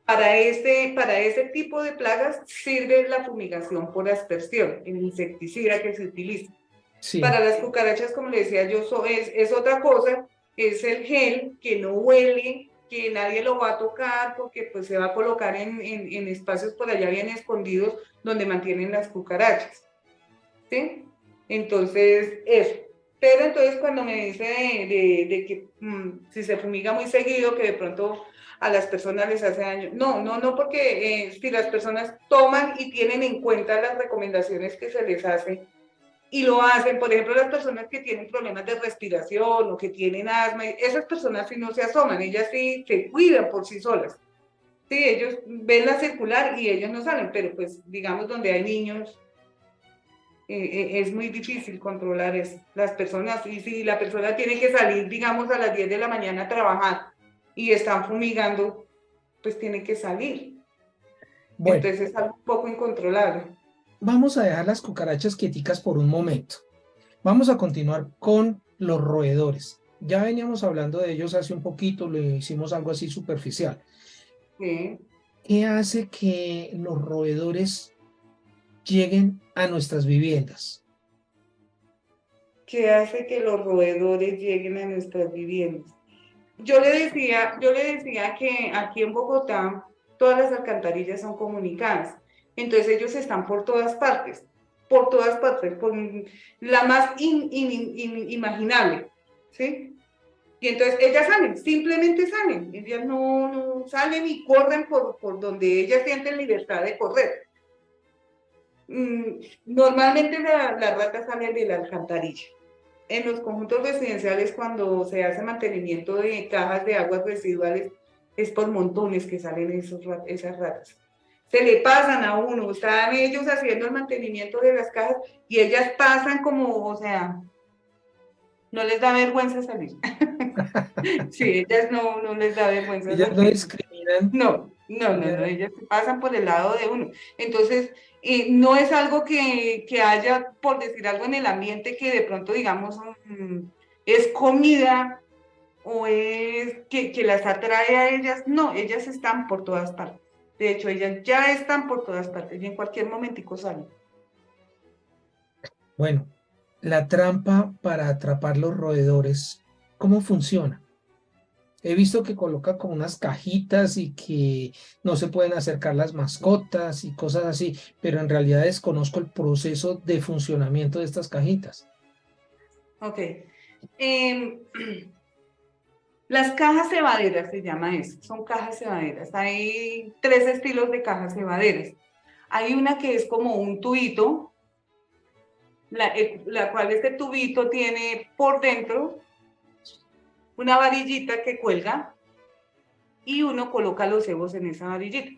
Para ese tipo de plagas sirve la fumigación por aspersión, el insecticida que se utiliza. Sí, Para las cucarachas, como le decía yo, es otra cosa, es el gel que no huele, que nadie lo va a tocar porque pues se va a colocar en espacios por allá bien escondidos donde mantienen las cucarachas, ¿sí? Entonces, eso. Pero entonces cuando me dice de que si se fumiga muy seguido, que de pronto a las personas les hace daño. No, porque si las personas toman y tienen en cuenta las recomendaciones que se les hacen y lo hacen, por ejemplo, las personas que tienen problemas de respiración o que tienen asma, esas personas sí no se asoman, ellas sí se cuidan por sí solas. Sí, ellos ven la circular y ellos no salen, pero pues digamos donde hay niños es muy difícil controlar eso. Las personas, y si la persona tiene que salir, digamos, a las 10 de la mañana a trabajar y están fumigando, pues tiene que salir. Bueno, Entonces es algo un poco incontrolable. vamos a dejar las cucarachas quieticas por un momento. Vamos a continuar con los roedores. Ya veníamos hablando de ellos hace un poquito, le hicimos algo así superficial. ¿Sí? ¿Qué hace que los roedores lleguen a nuestras viviendas? ¿Qué hace que los roedores lleguen a nuestras viviendas? Yo le decía que aquí en Bogotá todas las alcantarillas son comunicadas. Entonces ellos están por todas partes, por la más imaginable, ¿sí? Y entonces ellas salen, simplemente salen. Ellas no salen y corren por donde ellas sienten libertad de correr. Normalmente la rata sale de la alcantarilla. En los conjuntos residenciales, cuando se hace mantenimiento de cajas de aguas residuales, es por montones que salen esas ratas. Se le pasan a uno, están ellos haciendo el mantenimiento de las cajas y ellas pasan como, o sea, no les da vergüenza salir. Sí, ellas no les da vergüenza Ellas no salir. discriminan. No, ellas pasan por el lado de uno. Entonces, no es algo que haya, por decir algo, en el ambiente que de pronto, digamos, es comida o es que las atrae a ellas. No, ellas están por todas partes. De hecho, ellas ya están por todas partes y en cualquier momentico salen. Bueno, la trampa para atrapar los roedores, ¿cómo funciona? He visto que coloca como unas cajitas y que no se pueden acercar las mascotas y cosas así, pero en realidad desconozco el proceso de funcionamiento de estas cajitas. Ok. Em, las cajas cebaderas se llama eso, son cajas cebaderas. Hay tres estilos de cajas cebaderas. Hay una que es como un tubito, la cual este tubito tiene por dentro una varillita que cuelga y uno coloca los cebos en esa varillita.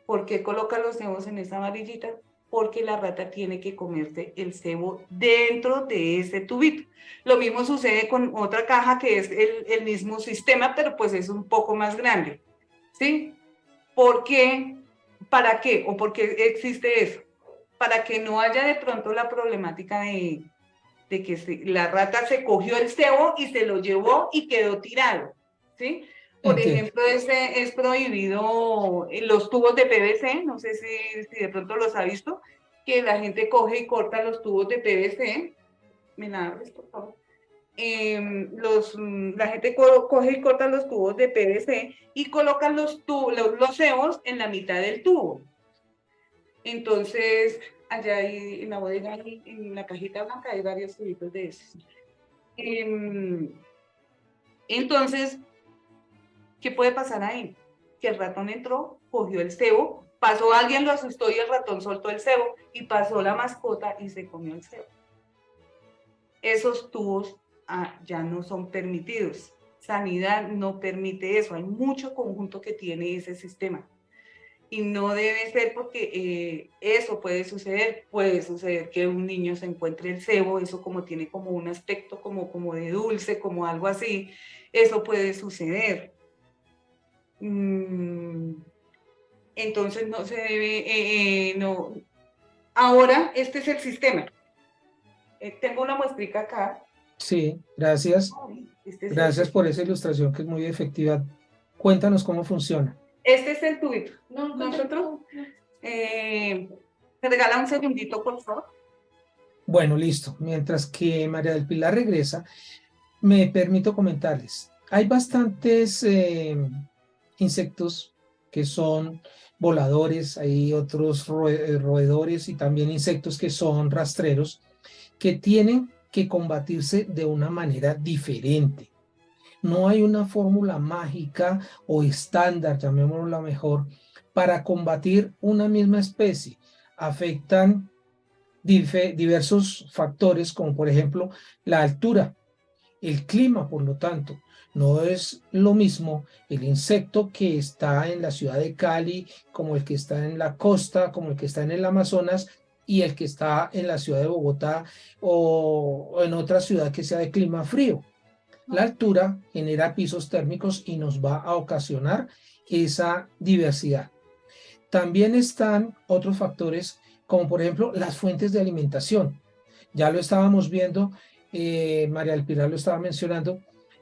¿Por qué coloca los cebos en esa varillita? Porque la rata tiene que comerse el cebo dentro de ese tubito. Lo mismo sucede con otra caja que es el mismo sistema, pero pues es un poco más grande. ¿Sí? ¿Por qué? ¿Para qué? ¿O por qué existe eso? Para que no haya de pronto la problemática de que la rata se cogió el cebo y se lo llevó y quedó tirado, ¿sí? Por Entiendo. ejemplo, es prohibido los tubos de PVC, no sé si de pronto los ha visto, que la gente coge y corta los tubos de PVC. ¿Me la abres, por favor? La gente coge y corta los tubos de PVC y colocan los cebos en la mitad del tubo. Entonces, allá en la bodega, en la cajita blanca, hay varios tubitos de esos. Entonces, ¿qué puede pasar ahí? Que el ratón entró, cogió el cebo, pasó alguien, lo asustó y el ratón soltó el cebo y pasó la mascota y se comió el cebo. Esos tubos ya no son permitidos. Sanidad no permite eso. Hay mucho conjunto que tiene ese sistema. Y no debe ser porque eso puede suceder que un niño se encuentre el cebo, eso como tiene como un aspecto como de dulce, como algo así, eso puede suceder. Entonces no se debe, no. Ahora, este es el sistema. Tengo una muestrica acá. Sí, gracias. Este es el Gracias por sistema. esa ilustración que es muy efectiva. Cuéntanos cómo funciona. Este es el tubito. Nosotros, ¿me regala un segundito, por favor? Bueno, listo. Mientras que María del Pilar regresa, me permito comentarles. Hay bastantes insectos que son voladores, hay otros roedores y también insectos que son rastreros que tienen que combatirse de una manera diferente. No hay una fórmula mágica o estándar, llamémosla mejor, para combatir una misma especie. Afectan diversos factores, como por ejemplo la altura, el clima, por lo tanto. No es lo mismo el insecto que está en la ciudad de Cali, como el que está en la costa, como el que está en el Amazonas, y el que está en la ciudad de Bogotá o en otra ciudad que sea de clima frío. La altura genera pisos térmicos y nos va a ocasionar esa diversidad. También están otros factores, como por ejemplo las fuentes de alimentación. Ya lo estábamos viendo, María del Pilar lo estaba mencionando,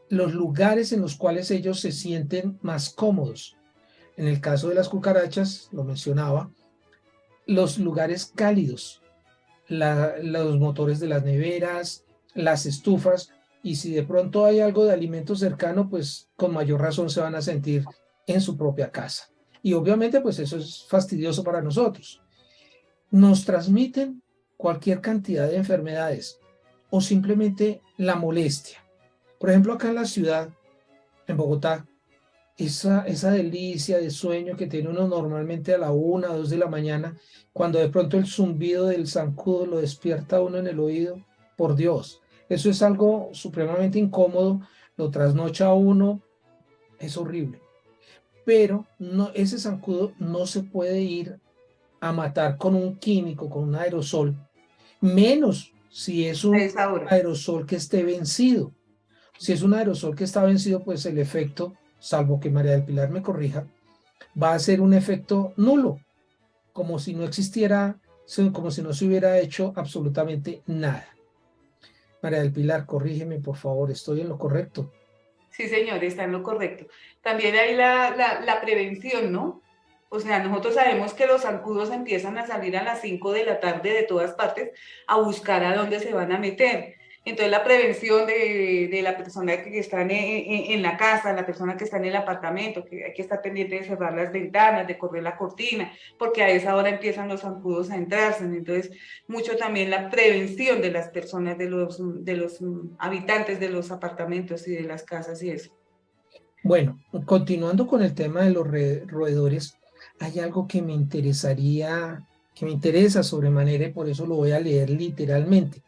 los lugares en los cuales ellos se sienten más cómodos. En el caso de las cucarachas, lo mencionaba, los lugares cálidos, los motores de las neveras, las estufas, y si de pronto hay algo de alimento cercano, pues con mayor razón se van a sentir en su propia casa. Y obviamente, pues eso es fastidioso para nosotros. Nos transmiten cualquier cantidad de enfermedades o simplemente la molestia. Por ejemplo, acá en la ciudad, en Bogotá, esa delicia de sueño que tiene uno normalmente a la 1 o 2 de la mañana, cuando de pronto el zumbido del zancudo lo despierta a uno en el oído, por Dios, eso es algo supremamente incómodo, lo trasnocha a uno, es horrible. Pero no, ese zancudo no se puede ir a matar con un químico, con un aerosol, menos si es A un esa hora. aerosol que esté vencido. Si es un aerosol que está vencido, pues el efecto, salvo que María del Pilar me corrija, va a ser un efecto nulo, como si no existiera, como si no se hubiera hecho absolutamente nada. María del Pilar, corrígeme, por favor, ¿estoy en lo correcto? Sí, señor, está en lo correcto. También hay la prevención, ¿no? O sea, nosotros sabemos que los zancudos empiezan a salir a las 5 de la tarde de todas partes a buscar a dónde se van a meter. Entonces, la prevención de la persona que está en la casa, la persona que está en el apartamento, que hay que estar pendiente de cerrar las ventanas, de correr la cortina, porque a esa hora empiezan los zancudos a entrarse. Entonces, mucho también la prevención de las personas, de los habitantes de los apartamentos y de las casas y eso. Bueno, continuando con el tema de los roedores, hay algo que me interesaría, que me interesa sobremanera y por eso lo voy a leer literalmente.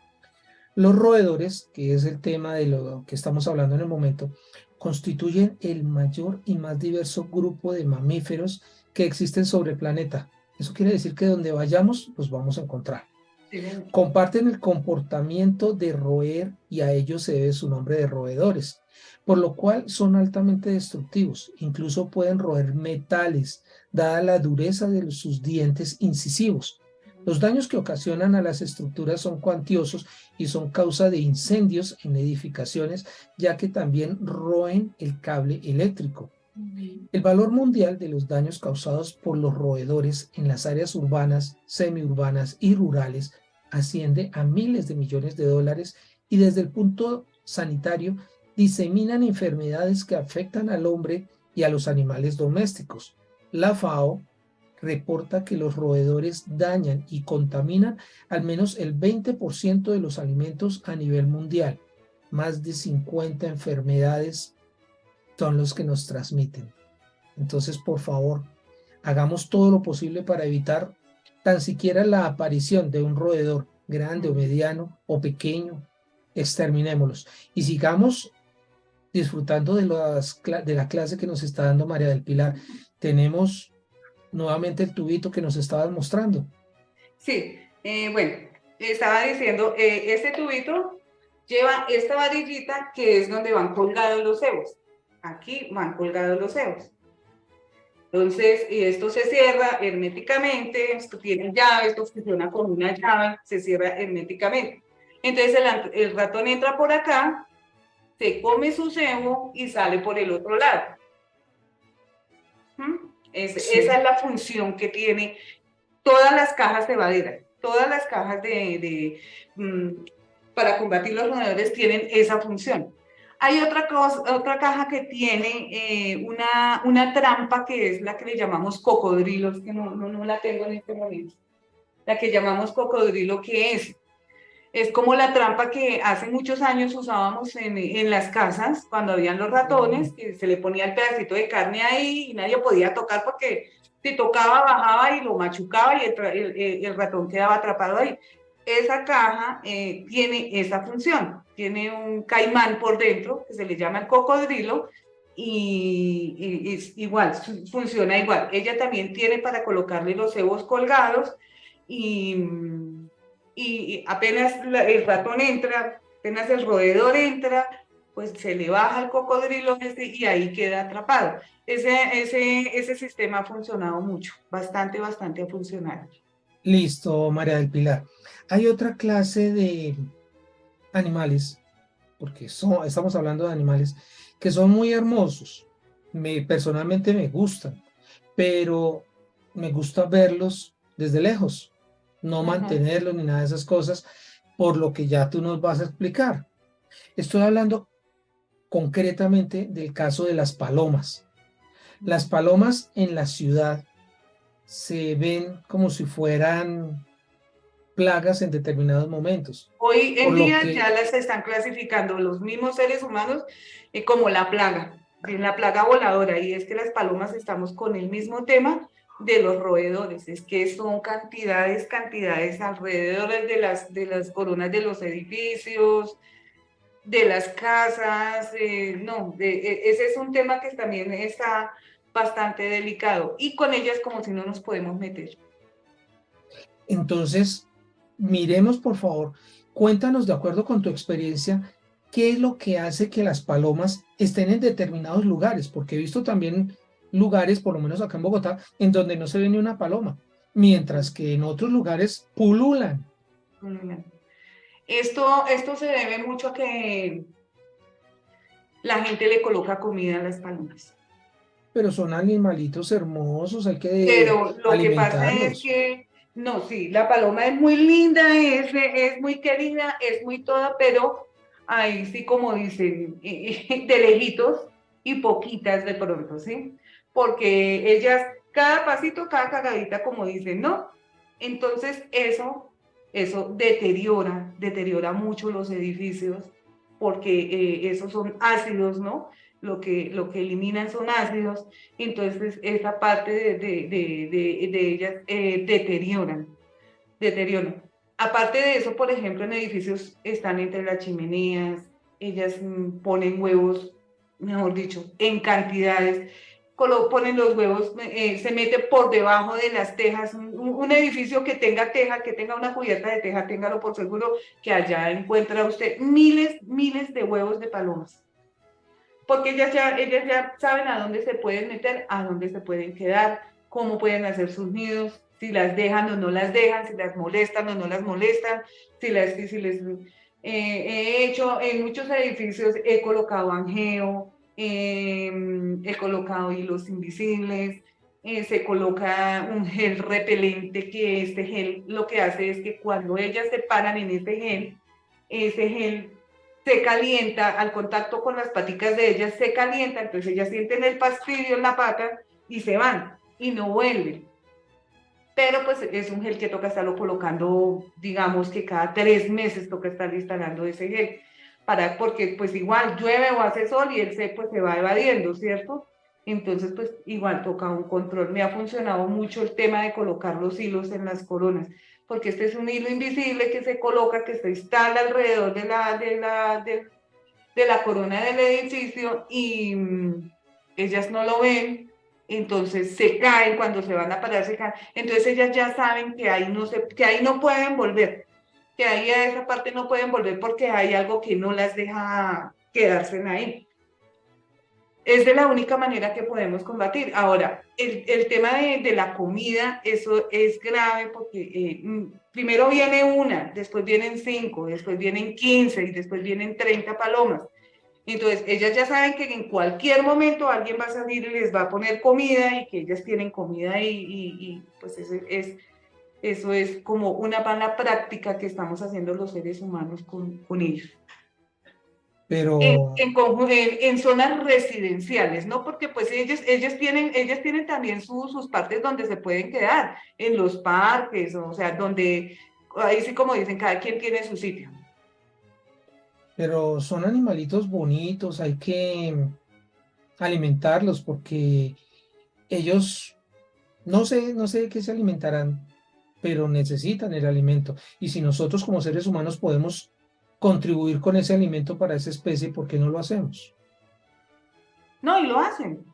Los roedores, que es el tema de lo que estamos hablando en el momento, constituyen el mayor y más diverso grupo de mamíferos que existen sobre el planeta. Eso quiere decir que donde vayamos, los vamos a encontrar. Sí, Comparten el comportamiento de roer y a ellos se debe su nombre de roedores, por lo cual son altamente destructivos. Incluso pueden roer metales, dada la dureza de sus dientes incisivos. Los daños que ocasionan a las estructuras son cuantiosos y son causa de incendios en edificaciones, ya que también roen el cable eléctrico. El valor mundial de los daños causados por los roedores en las áreas urbanas, semiurbanas y rurales asciende a miles de millones de dólares y desde el punto sanitario diseminan enfermedades que afectan al hombre y a los animales domésticos. La FAO reporta que los roedores dañan y contaminan al menos el 20% de los alimentos a nivel mundial. Más de 50 enfermedades son los que nos transmiten. Entonces, por favor, hagamos todo lo posible para evitar tan siquiera la aparición de un roedor grande o mediano o pequeño. Exterminémoslos y sigamos disfrutando de la clase que nos está dando María del Pilar. Tenemos nuevamente el tubito que nos estabas mostrando. sí, bueno, estaba diciendo, este tubito lleva esta varillita que es donde van colgados los cebos. Aquí van colgados los cebos. Entonces, esto se cierra herméticamente, esto tiene llave, esto funciona con una llave, se cierra herméticamente. Entonces, el ratón entra por acá, se come su cebo y sale por el otro lado. Esa Sí, es la función que tiene todas las cajas cebaderas, todas las cajas para combatir los roedores tienen esa función. Hay otra caja que tiene una trampa que es la que le llamamos cocodrilos, que no la tengo en este momento. La que llamamos cocodrilo, ¿qué es? Es como la trampa que hace muchos años usábamos en las casas, cuando habían los ratones, que se le ponía el pedacito de carne ahí y nadie podía tocar porque si tocaba bajaba y lo machucaba y el ratón quedaba atrapado ahí. Esa caja tiene esa función, tiene un caimán por dentro que se le llama el cocodrilo y es igual, funciona igual. Ella también tiene para colocarle los cebos colgados y, y apenas el ratón entra, apenas el roedor entra, pues se le baja el cocodrilo y ahí queda atrapado. Ese sistema ha funcionado mucho, bastante ha funcionado. Listo, María del Pilar. Hay otra clase de animales, porque estamos hablando de animales que son muy hermosos. Personalmente me gustan, pero me gusta verlos desde lejos, no Ujú. mantenerlos ni nada de esas cosas, por lo que ya tú nos vas a explicar. Estoy hablando concretamente del caso de las palomas. Las palomas en la ciudad se ven como si fueran plagas en determinados momentos, Hoy por en lo día ya que, las están clasificando los mismos seres humanos como la plaga voladora, y es que las palomas estamos con el mismo tema de los roedores, es que son cantidades alrededor de las coronas de los edificios, de las casas, no, ese es un tema que también está bastante delicado, y con ellas como si no nos podemos meter. entonces, miremos por favor, cuéntanos de acuerdo con tu experiencia, qué es lo que hace que las palomas estén en determinados lugares, porque he visto también lugares, por lo menos acá en Bogotá, en donde no se ve ni una paloma, mientras que en otros lugares pululan, Esto se debe mucho a que la gente le coloca comida a las palomas. pero son animalitos hermosos, hay que Pero lo que pasa es alimentarlos. que, no, sí, la paloma es muy linda, es muy querida, es muy toda, pero ahí sí, como dicen, de lejitos y poquitas de pronto, ¿sí? Porque ellas, cada pasito, cada cagadita, como dicen, ¿no? Entonces eso deteriora mucho los edificios, porque esos son ácidos, ¿no? Lo que eliminan son ácidos, entonces esa parte de ellas deterioran. Aparte de eso, por ejemplo, en edificios están entre las chimeneas, ellas ponen huevos, mejor dicho, en cantidades, ponen los huevos, se mete por debajo de las tejas, un edificio que tenga teja, que tenga una cubierta de teja, téngalo por seguro que allá encuentra usted miles de huevos de palomas, porque ellas ya saben a dónde se pueden meter, a dónde se pueden quedar, cómo pueden hacer sus nidos, si las dejan o no las dejan, si las molestan o no las molestan, si les he hecho en muchos edificios, he colocado angeo, he colocado hilos invisibles, se coloca un gel repelente, que este gel lo que hace es que cuando ellas se paran en ese gel se calienta al contacto con las paticas de ellas, se calienta, entonces ellas sienten el fastidio en la pata y se van y no vuelven. Pero pues es un gel que toca estarlo colocando, digamos que cada 3 meses toca estar instalando ese gel, porque pues igual llueve o hace sol y pues se va evadiendo, ¿cierto? Entonces pues igual toca un control. Me ha funcionado mucho el tema de colocar los hilos en las coronas, porque este es un hilo invisible que se coloca, que se instala alrededor de la corona del edificio y ellas no lo ven, entonces se caen, cuando se van a parar se caen, entonces ellas ya saben que ahí no pueden volver, que ahí a esa parte no pueden volver porque hay algo que no las deja quedarse ahí. Es de la única manera que podemos combatir. Ahora, el tema de la comida, eso es grave porque primero viene una, después vienen 5, después vienen 15 y después vienen 30 palomas. Entonces, ellas ya saben que en cualquier momento alguien va a salir y les va a poner comida y que ellas tienen comida pues eso es como una mala práctica que estamos haciendo los seres humanos con ellos. Pero, En zonas residenciales, ¿no? Porque pues ellas tienen también sus partes donde se pueden quedar, en los parques, o sea, donde ahí sí como dicen, cada quien tiene su sitio. Pero son animalitos bonitos, hay que alimentarlos porque ellos, no sé de qué se alimentarán, pero necesitan el alimento. Y si nosotros como seres humanos podemos contribuir con ese alimento para esa especie, ¿por qué no lo hacemos? No, y lo hacen,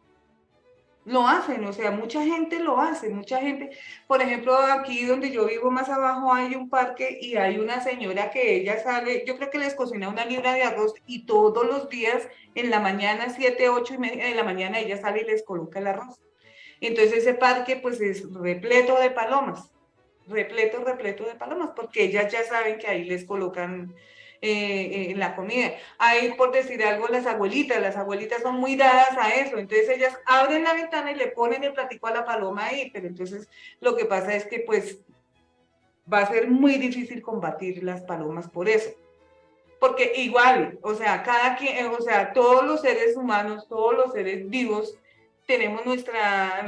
o sea, mucha gente lo hace, mucha gente, por ejemplo, aquí donde yo vivo más abajo hay un parque y hay una señora que ella sale, yo creo que les cocina una libra de arroz y todos los días en la mañana, 7, 8:30 de la mañana, ella sale y les coloca el arroz. Entonces ese parque pues es repleto de palomas, repleto, repleto de palomas, porque ellas ya saben que ahí les colocan la comida. Ahí, por decir algo, las abuelitas son muy dadas a eso, entonces ellas abren la ventana y le ponen el platico a la paloma ahí, pero entonces lo que pasa es que pues va a ser muy difícil combatir las palomas por eso. Porque igual, o sea, cada quien, o sea, todos los seres humanos, todos los seres vivos, tenemos nuestra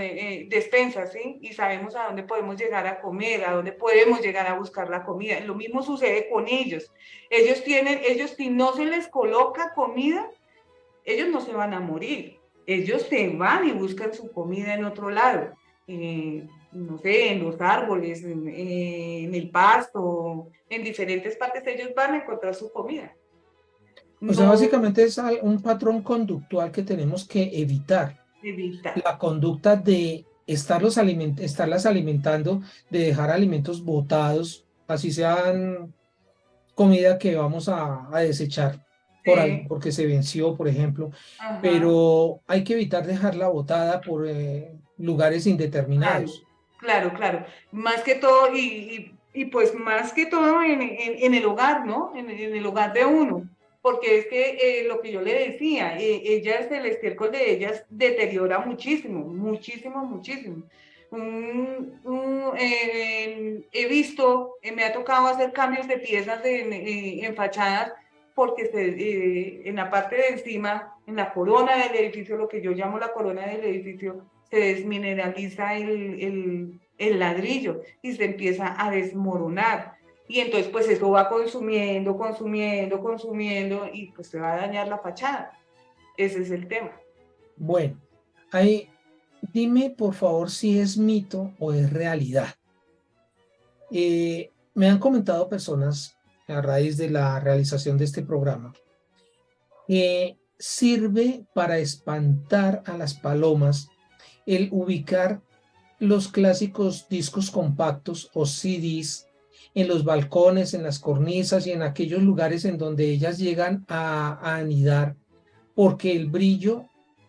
despensa, ¿sí? Y sabemos a dónde podemos llegar a comer, a dónde podemos llegar a buscar la comida. Lo mismo sucede con ellos. Ellos si no se les coloca comida, ellos no se van a morir. Ellos se van y buscan su comida en otro lado. No sé, en los árboles, en el pasto, en diferentes partes, ellos van a encontrar su comida. O sea, No básicamente es un patrón conductual que tenemos que evitar. evitar. La conducta de estarlas alimentando, de dejar alimentos botados, así sean comida que vamos a desechar Sí, porque se venció, por ejemplo, ajá, pero hay que evitar dejarla botada por lugares claro, indeterminados. claro, claro. Más que todo, y pues más que todo en el hogar, ¿no? En el hogar de uno. Porque es que lo que yo le decía, ellas, el estiércol de ellas deteriora muchísimo, muchísimo, muchísimo. He visto, me ha tocado hacer cambios de piezas en fachadas porque en la parte de encima, en la corona del edificio, lo que yo llamo la corona del edificio, se desmineraliza el ladrillo y se empieza a desmoronar. Y entonces pues eso va consumiendo, consumiendo, consumiendo y pues se va a dañar la fachada. Ese es el tema. Bueno, dime por favor si es mito o es realidad. Me han comentado personas a raíz de la realización de este programa que sirve para espantar a las palomas el ubicar los clásicos discos compactos o CDs en los balcones, en las cornisas y en aquellos lugares en donde ellas llegan a anidar, porque el brillo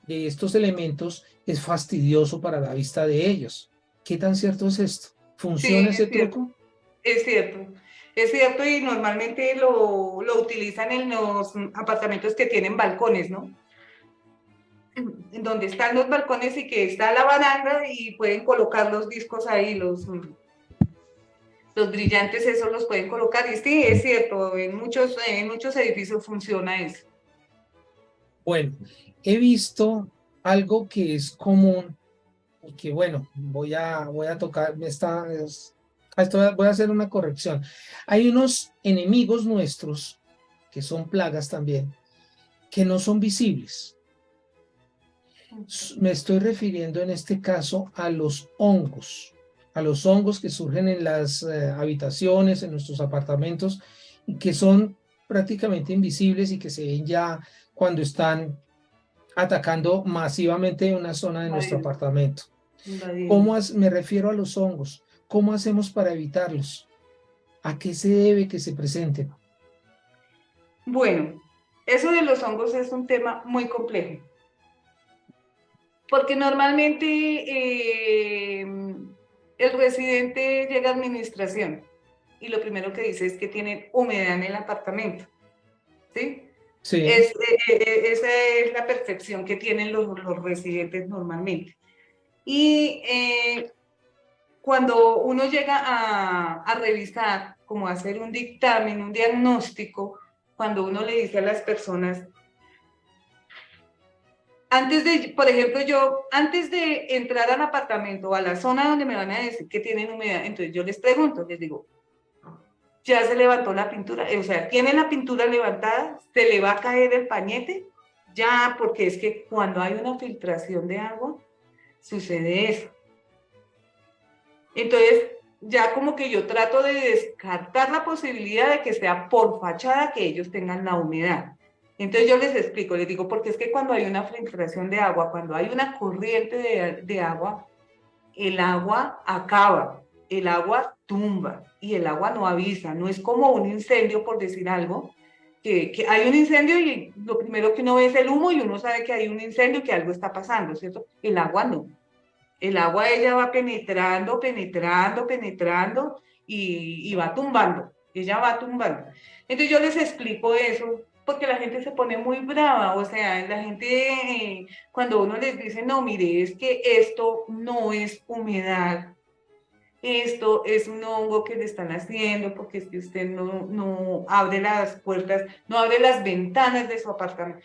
de estos elementos es fastidioso para la vista de ellos. ¿Qué tan cierto es esto? Sí, ¿Funciona ese es cierto, truco? es cierto. Es cierto y normalmente lo utilizan en los apartamentos que tienen balcones, ¿no? En donde están los balcones y que está la baranda y pueden colocar los discos ahí, los brillantes, esos los pueden colocar. Y sí, es cierto, en muchos edificios funciona eso. Bueno, he visto algo que es común y que bueno, voy a tocar voy a hacer una corrección. Hay unos enemigos nuestros, que son plagas también, que no son visibles. Me estoy refiriendo en este caso a los hongos que surgen en las habitaciones, en nuestros apartamentos, y que son prácticamente invisibles y que se ven ya cuando están atacando masivamente una zona de nuestro Invadiendo, apartamento. invadiendo. Me refiero a los hongos. ¿Cómo hacemos para evitarlos? ¿A qué se debe que se presenten? Bueno, eso de los hongos es un tema muy complejo, porque normalmente el residente llega a administración y lo primero que dice es que tiene humedad en el apartamento, ¿sí? Sí, Esa es la percepción que tienen los residentes normalmente. Y cuando uno llega a revisar, como hacer un dictamen, un diagnóstico, cuando uno le dice a las personas, antes de, por ejemplo, antes de entrar al apartamento o a la zona donde me van a decir que tienen humedad, entonces yo les pregunto, les digo, ya se levantó la pintura, o sea, tiene la pintura levantada, se le va a caer el pañete, ya, porque es que cuando hay una filtración de agua, sucede eso. Entonces, ya como que yo trato de descartar la posibilidad de que sea por fachada que ellos tengan la humedad. Entonces yo les explico, les digo, porque es que cuando hay una filtración de agua, cuando hay una corriente de agua, el agua acaba, el agua tumba y el agua no avisa, no es como un incendio, por decir algo, que hay un incendio y lo primero que uno ve es el humo y uno sabe que hay un incendio, que algo está pasando, ¿cierto? El agua no. El agua ella va penetrando, penetrando, penetrando y va tumbando. Ella va tumbando. Entonces yo les explico eso porque la gente se pone muy brava. O sea, la gente cuando uno les dice, no, mire, es que esto no es humedad. Esto es un hongo que le están haciendo porque es que usted no abre las puertas, no abre las ventanas de su apartamento.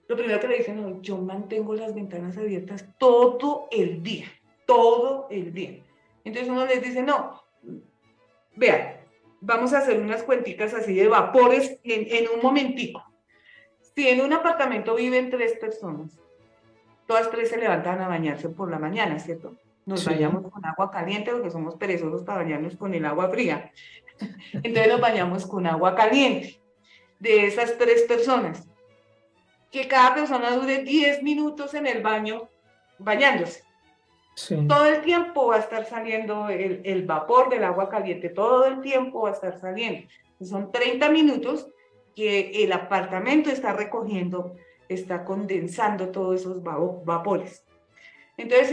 Lo primero que le dicen, no, yo mantengo las ventanas abiertas todo el día, todo el día. Entonces uno les dice, no, vean, vamos a hacer unas cuenticas así de vapores en un momentico. Si en un apartamento viven 3 personas, todas 3 se levantan a bañarse por la mañana, ¿cierto? Nos Sí, bañamos con agua caliente porque somos perezosos para bañarnos con el agua fría. Entonces nos bañamos con agua caliente. De esas 3 personas, que cada persona dure 10 minutos en el baño bañándose. sí. Todo el tiempo va a estar saliendo el vapor del agua caliente, todo el tiempo va a estar saliendo. Son 30 minutos que el apartamento está recogiendo, está condensando todos esos vapores. Entonces,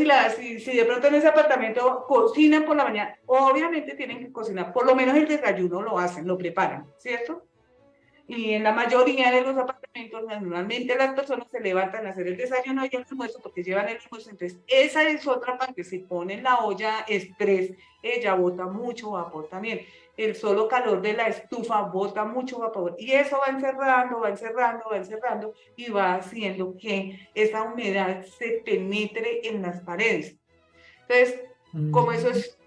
si de pronto en ese apartamento cocinan por la mañana, obviamente tienen que cocinar, por lo menos el desayuno lo hacen, lo preparan, ¿cierto? Y en la mayoría de los apartamentos, normalmente las personas se levantan a hacer el desayuno y el almuerzo porque llevan el almuerzo. Entonces, esa es otra parte. Si ponen la olla express, ella bota mucho vapor también. El solo calor de la estufa bota mucho vapor. Y eso va encerrando, va encerrando, va encerrando y va haciendo que esa humedad se penetre en las paredes. Entonces, como eso Mm. es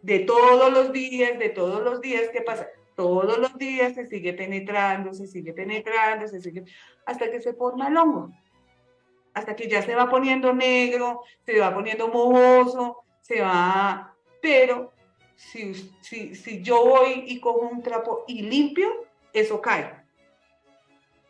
de todos los días, ¿qué pasa? Todos los días se sigue penetrando, se sigue penetrando, se sigue, hasta que se forma el hongo, hasta que ya se va poniendo negro, se va poniendo mohoso, se va, pero si yo voy y cojo un trapo y limpio, eso cae,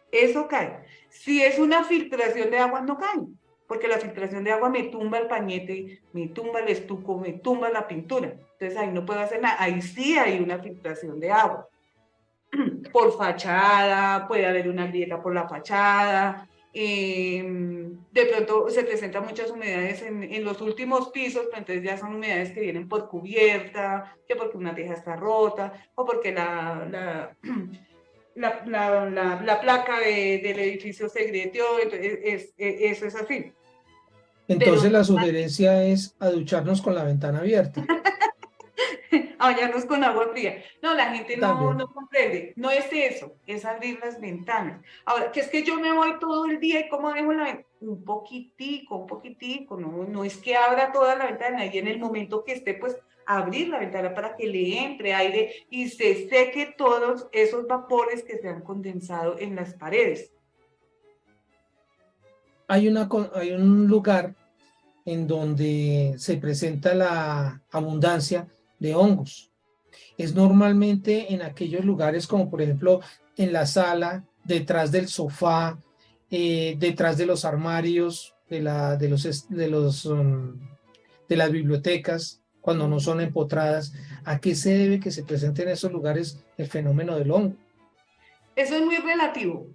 eso cae. Si es una filtración de agua, no cae, porque la filtración de agua me tumba el pañete, me tumba el estuco, me tumba la pintura. Entonces ahí no puedo hacer nada. Ahí sí hay una filtración de agua. Por fachada, puede haber una grieta por la fachada. De pronto se presentan muchas humedades en los últimos pisos, pero entonces ya son humedades que vienen por cubierta, que porque una teja está rota, o porque la placa del edificio se grieteó, entonces eso es así. Pero Entonces la sugerencia es a ducharnos con la ventana abierta. a bañarnos con agua fría. No, la gente También. no comprende. No es eso, es abrir las ventanas. Ahora, que es que yo me voy todo el día y cómo dejo la ventana. Un poquitico, no es que abra toda la ventana y en el momento que esté, pues abrir la ventana para que le entre aire y se seque todos esos vapores que se han condensado en las paredes. Hay un lugar en donde se presenta la abundancia de hongos. Es normalmente en aquellos lugares como por ejemplo en la sala, detrás del sofá, detrás de los armarios, de las bibliotecas, cuando no son empotradas. ¿A qué se debe que se presente en esos lugares el fenómeno del hongo? Eso es muy relativo.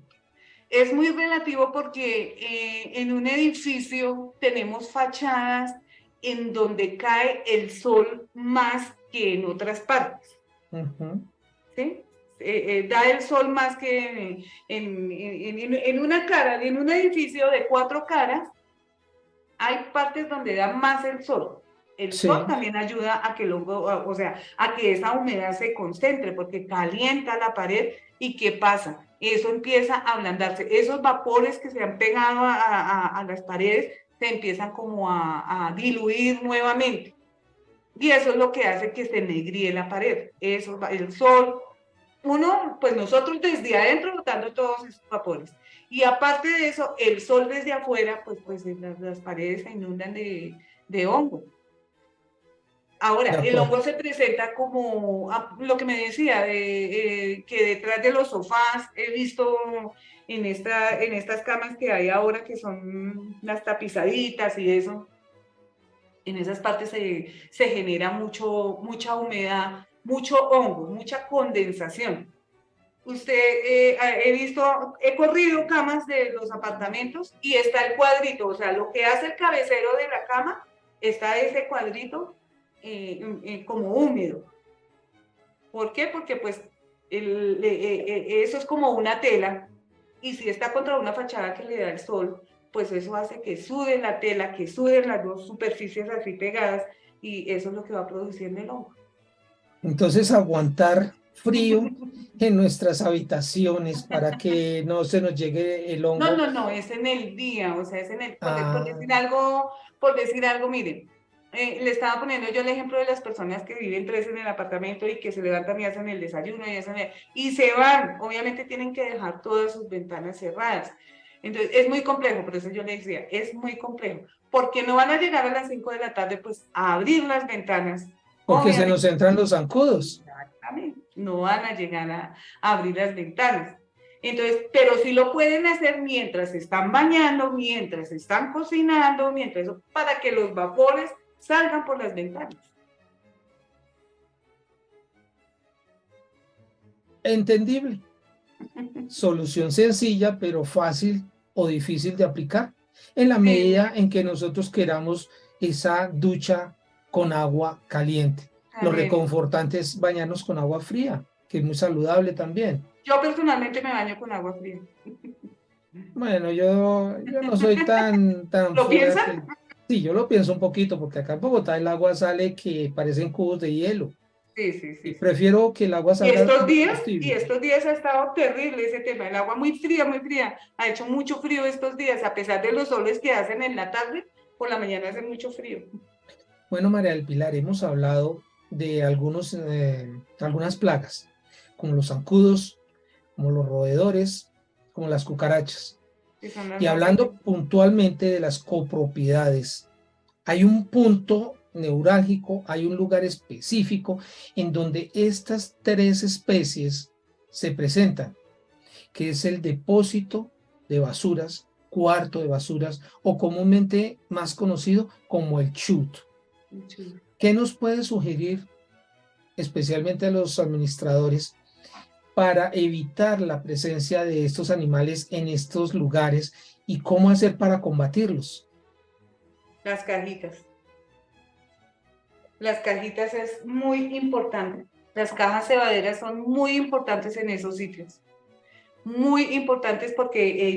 Es muy relativo porque en un edificio tenemos fachadas en donde cae el sol más que en otras partes, Ujú. ¿sí? Da el sol más que en una cara, en un edificio de 4 caras, hay partes donde da más el sol. El sol Sí, también ayuda a que el hongo, o sea, a que esa humedad se concentre, porque calienta la pared y ¿qué pasa? Eso empieza a ablandarse. Esos vapores que se han pegado a las paredes se empiezan como a diluir nuevamente. y eso es lo que hace que se negríe la pared. Eso, el sol, uno, pues nosotros desde adentro botando todos esos vapores. Y aparte de eso, el sol desde afuera, pues las paredes se inundan de hongo. Ahora, De el acuerdo. hongo se presenta como lo que me decía, que detrás de los sofás he visto en estas camas que hay ahora, que son las tapizaditas y eso, en esas partes se genera mucha humedad, mucho hongo, mucha condensación. He visto, he corrido camas de los apartamentos y está el cuadrito, o sea, lo que hace el cabecero de la cama, está ese cuadrito como húmedo. ¿Por qué? Porque pues eso es como una tela y si está contra una fachada que le da el sol, pues eso hace que sude la tela, que suden las dos superficies así pegadas y eso es lo que va produciendo el hongo. Entonces, aguantar frío en nuestras habitaciones para que no se nos llegue el No, hongo. no, no, es en el día, o sea, es en el, Ah, por decir algo, miren, le estaba poniendo yo el ejemplo de las personas que viven tres en el apartamento y que se levantan y hacen el desayuno y se van, obviamente tienen que dejar todas sus ventanas cerradas. Entonces, es muy complejo, por eso yo le decía, es muy complejo, porque no van a llegar a las 5 de la tarde, pues, a abrir las ventanas, porque se nos obviamente, entran los zancudos. no van a llegar a abrir las ventanas. Entonces, pero sí lo pueden hacer mientras se están bañando, mientras están cocinando, para que los vapores salgan por las ventanas. Entendible. Solución sencilla, pero fácil o difícil de aplicar, en la Sí, medida en que nosotros queramos esa ducha con agua caliente. Lo caliente. reconfortante es bañarnos con agua fría, que es muy saludable también. Yo personalmente me baño con agua fría. Bueno, yo no soy tan ¿Lo fuera piensan? que... Sí, yo lo pienso un poquito, porque acá en Bogotá el agua sale que parecen cubos de hielo. Sí, sí, Y sí, sí. prefiero que el agua salga más Y tibia. estos días ha estado terrible ese tema, el agua muy fría, muy fría. Ha hecho mucho frío estos días, a pesar de los soles que hacen en la tarde, por la mañana hace mucho frío. Bueno, María del Pilar, hemos hablado de algunas plagas, como los zancudos, como los roedores, como las cucarachas. Que son las Y más hablando dañinas. puntualmente de las copropiedades, hay un punto neurálgico, hay un lugar específico en donde estas tres especies se presentan, que es el depósito de basuras, cuarto de basuras, o comúnmente más conocido como el chute. ¿Qué nos puede sugerir, especialmente a los administradores, para evitar la presencia de estos animales en estos lugares y cómo hacer para combatirlos? Las cajitas. Las cajitas es muy importante. Las cajas cebaderas son muy importantes en esos sitios. Muy importantes porque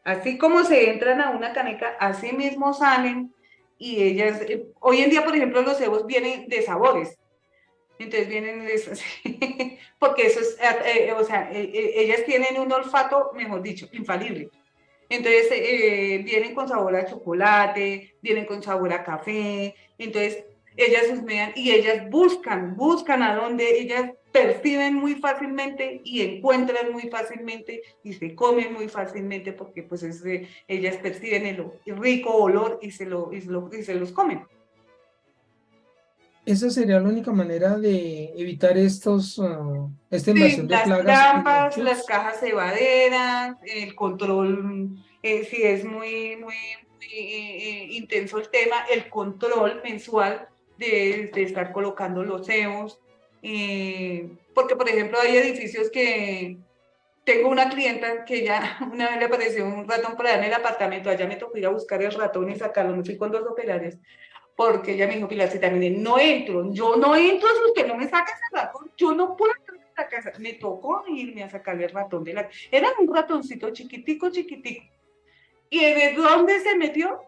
así como se entran a una caneca, así mismo salen y ellas, hoy en día, por ejemplo, los cebos vienen de sabores. Entonces vienen, porque eso es, o sea, ellas tienen un olfato, mejor dicho, infalible. Entonces vienen con sabor a chocolate, vienen con sabor a café, entonces ellas husmean y ellas buscan a dónde, ellas perciben muy fácilmente y encuentran muy fácilmente y se comen muy fácilmente porque pues ellas perciben el rico olor y se los comen. Esa sería la única manera de evitar esta Sí, invasión de las plagas en los trampas, las chutes. cajas cebaderas, el control, si es muy intenso el tema, el control mensual de estar colocando los cebos. Porque, por ejemplo, hay edificios que tengo una clienta que ya una vez le apareció un ratón por allá en el apartamento, allá me tocó ir a buscar el ratón y sacarlo, me fui con dos operarios porque ella me dijo, Pilarcita, mire, no entro, yo no entro si usted no me saca ese ratón, yo no puedo entrar a la casa. Me tocó irme a sacarle el ratón de la... Era un ratoncito chiquitico, chiquitico. ¿Y de dónde se metió?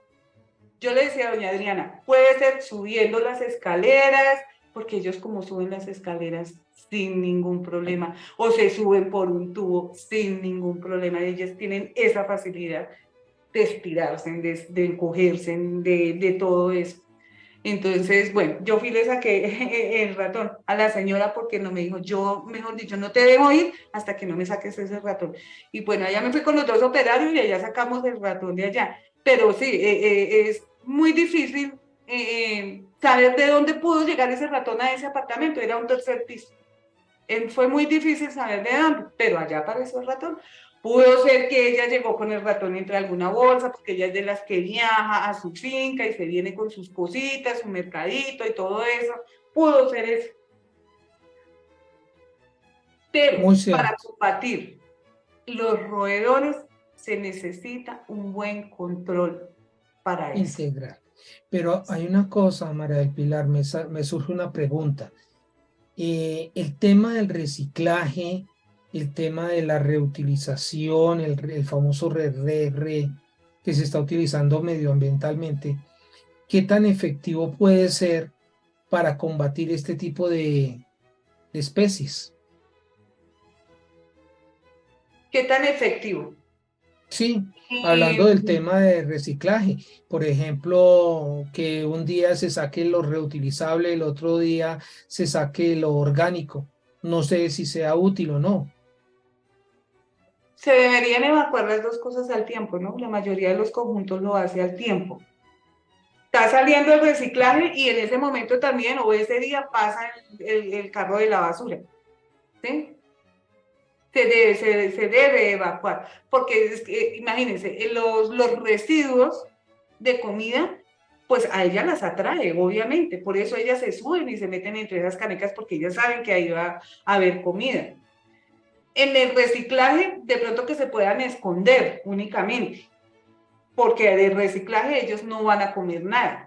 Yo le decía a doña Adriana, puede ser subiendo las escaleras, porque ellos como suben las escaleras sin ningún problema, o se suben por un tubo sin ningún problema, ellas tienen esa facilidad de estirarse, de encogerse, de todo eso. Entonces, bueno, yo fui y le saqué el ratón a la señora porque no me dijo, yo, mejor dicho, no te dejo ir hasta que no me saques ese ratón. Y bueno, allá me fui con los dos operarios y allá sacamos el ratón de allá. Pero sí, es muy difícil saber de dónde pudo llegar ese ratón a ese apartamento, era un tercer piso. Fue muy difícil saber de dónde, pero allá apareció el ratón. Pudo ser que ella llegó con el ratón entre alguna bolsa, porque ella es de las que viaja a su finca y se viene con sus cositas, su mercadito y todo eso. Pudo ser eso. Pero Muy para cierto, combatir los roedores se necesita un buen control para eso. integral. Pero hay una cosa, María del Pilar, me surge una pregunta. El tema del reciclaje, el tema de la reutilización, el famoso re, que se está utilizando medioambientalmente, ¿qué tan efectivo puede ser para combatir este tipo de especies? ¿Qué tan efectivo? Sí, Eh, hablando del tema de reciclaje, por ejemplo, que un día se saque lo reutilizable, el otro día se saque lo orgánico. No sé si sea útil o no. Se deberían evacuar las dos cosas al tiempo, ¿no? La mayoría de los conjuntos lo hace al tiempo. Está saliendo el reciclaje y en ese momento también, o ese día, pasa el carro de la basura, ¿sí? Se debe evacuar, porque es que, imagínense, los residuos de comida, pues a ella las atrae, obviamente, por eso ellas se suben y se meten entre esas canecas porque ellas saben que ahí va a haber comida. En el reciclaje, de pronto que se puedan esconder únicamente, porque de reciclaje ellos no van a comer nada.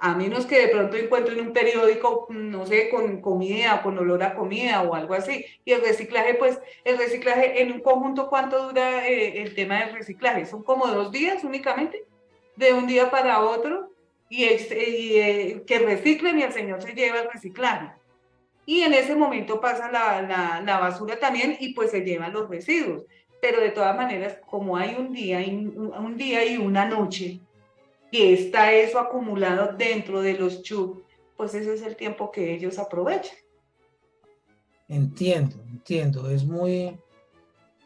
A menos que de pronto encuentren un periódico, no sé, con comida, con olor a comida o algo así. Y el reciclaje, pues, el reciclaje en un conjunto, ¿cuánto dura el tema del reciclaje? Son como 2 días únicamente, de un día para otro, que reciclen y el señor se lleva el reciclaje. Y en ese momento pasa la basura también y pues se llevan los residuos. Pero de todas maneras, como hay un día y una noche, y está eso acumulado dentro de los chubs, pues ese es el tiempo que ellos aprovechan. Entiendo, entiendo.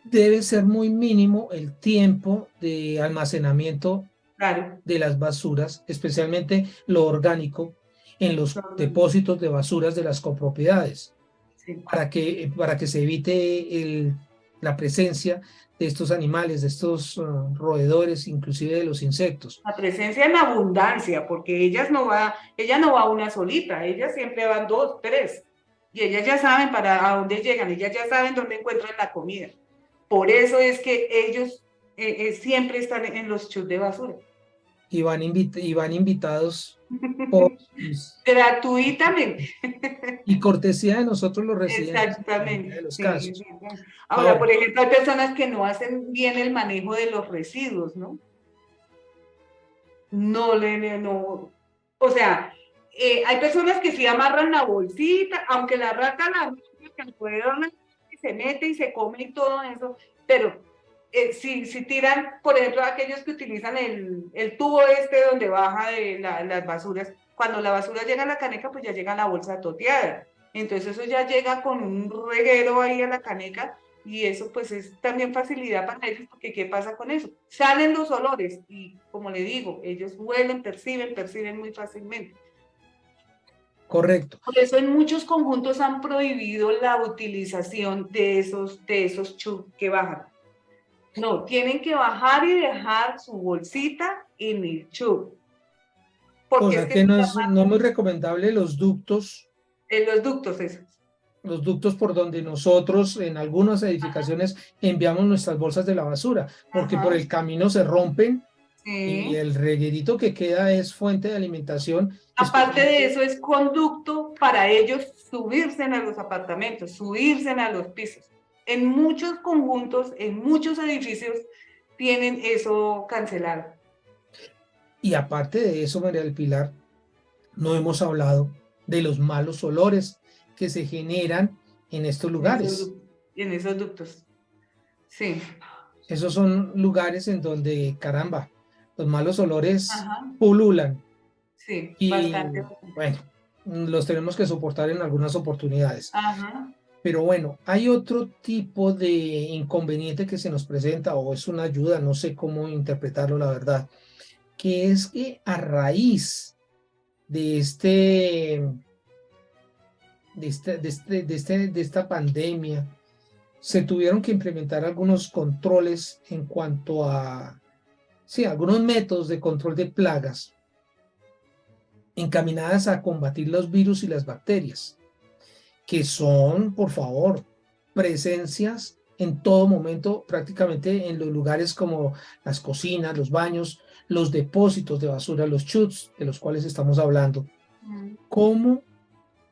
Debe ser muy mínimo el tiempo de almacenamiento Claro. de las basuras, especialmente lo orgánico, en los depósitos de basuras de las copropiedades, Sí. para que se evite la presencia de estos animales, de estos roedores, inclusive de los insectos. La presencia en abundancia, porque ella no va una solita, ellas siempre van dos, tres, y ellas ya saben para a dónde llegan, ellas ya saben dónde encuentran la comida. Por eso es que ellos siempre están en los chubs de basura. Y van invitados por Gratuitamente. y cortesía de nosotros los residentes en la mayoría de Exactamente, los sí, casos. sí. Ahora, Ahora, por ejemplo, hay personas que no hacen bien el manejo de los residuos, ¿no? No. O sea, hay personas que sí amarran la bolsita, aunque la rata que el roedor se mete y se come y todo eso, pero si tiran, por ejemplo, aquellos que utilizan el tubo este donde baja de las basuras, cuando la basura llega a la caneca, pues ya llega la bolsa toteada. Entonces eso ya llega con un reguero ahí a la caneca y eso pues es también facilidad para ellos, porque ¿qué pasa con eso? Salen los olores y como le digo, ellos huelen, perciben muy fácilmente. correcto. Por eso en muchos conjuntos han prohibido la utilización de esos chubs que bajan. No, tienen que bajar y dejar su bolsita en el chub, O porque es sea que que se no es muy llaman recomendable en los ductos esos. los ductos por donde nosotros en algunas Ajá, edificaciones enviamos nuestras bolsas de la basura, porque por ajá, el camino se rompen y sí. el reguerito que queda es fuente de alimentación, Aparte de especialmente. eso, es conducto para ellos subirse a los apartamentos, subirse a los pisos. En muchos conjuntos, en muchos edificios, tienen eso cancelado. Y aparte de eso, María del Pilar, no hemos hablado de los malos olores que se generan en estos En esos, lugares. en esos ductos. Sí. Esos son lugares en donde, caramba, los malos olores Ajá. pululan. Sí, y bastante. bueno, los tenemos que soportar en algunas oportunidades. Ajá. Pero bueno, hay otro tipo de inconveniente que se nos presenta o es una ayuda, no sé cómo interpretarlo, la verdad, que es que a raíz de de esta pandemia, se tuvieron que implementar algunos controles en cuanto a, sí, algunos métodos de control de plagas encaminadas a combatir los virus y las bacterias, que son, por favor, presencias en todo momento, prácticamente en los lugares como las cocinas, los baños, los depósitos de basura, los chutes de los cuales estamos hablando. Mm. ¿Cómo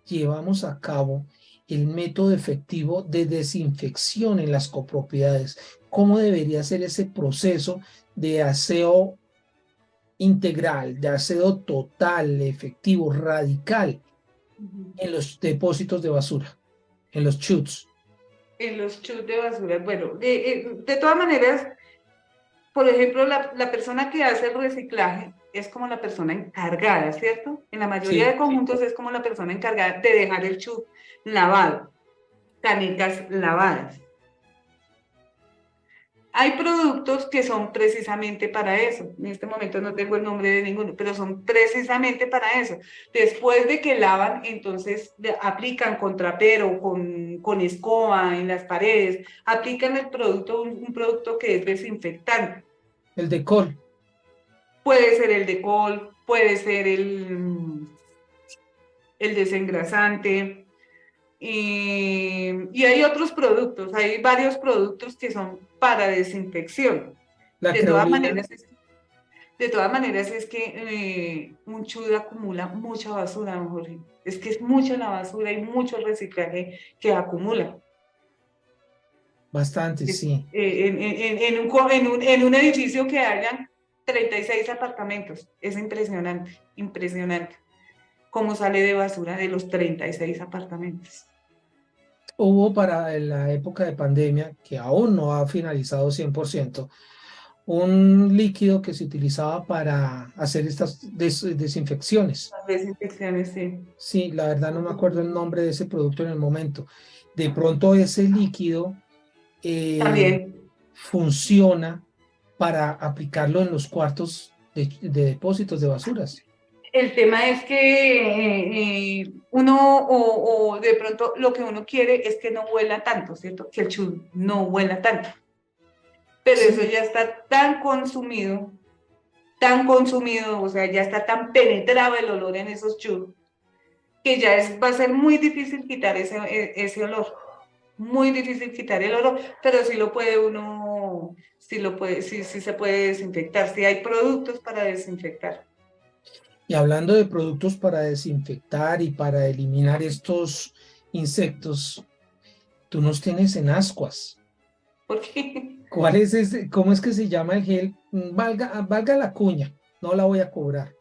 llevamos a cabo el método efectivo de desinfección en las copropiedades? ¿Cómo debería ser ese proceso de aseo integral, de aseo total, efectivo, radical Ujú. en los depósitos de basura, en los chutes? En los chutes de basura, bueno, de todas maneras, por ejemplo, la persona que hace el reciclaje es como la persona encargada, ¿cierto? En la mayoría de Sí, conjuntos es como la persona encargada de dejar el chute lavado, canicas lavadas. Hay productos que son precisamente para eso. En este momento no tengo el nombre de ninguno, pero son precisamente para eso. Después de que lavan, entonces aplican con trapero, con escoba en las paredes, aplican el producto, un producto que es desinfectante. el decol, Puede ser el decol, puede ser el desengrasante. Y hay otros productos, hay varios productos que son para desinfección. la De todas creolina. maneras, de todas maneras es que un chudo acumula mucha basura, don Jorge. Es que es mucha la basura y mucho reciclaje que acumula. Bastante, sí. En un edificio que hayan 36 apartamentos. Es impresionante, impresionante cómo sale de basura de los 36 apartamentos. Hubo para la época de pandemia, que aún no ha finalizado 100%, un líquido que se utilizaba para hacer estas desinfecciones. Las desinfecciones, sí. Sí, la verdad no me acuerdo el nombre de ese producto en el momento. De pronto ese líquido También. funciona para aplicarlo en los cuartos de depósitos de basuras. El tema es que uno, o de pronto lo que uno quiere es que no huela tanto, ¿cierto? Que el chud no huela tanto. Pero eso Sí, ya está tan consumido, o sea, ya está tan penetrado el olor en esos chud, que ya va a ser muy difícil quitar ese olor. Muy difícil quitar el olor, pero sí lo puede uno, sí se puede desinfectar. Sí hay productos para desinfectar. y hablando de productos para desinfectar y para eliminar estos insectos, tú nos tienes en ascuas. Porque ¿Cuál es ese? ¿Cómo es que se llama el gel? Valga la cuña, no la voy a cobrar.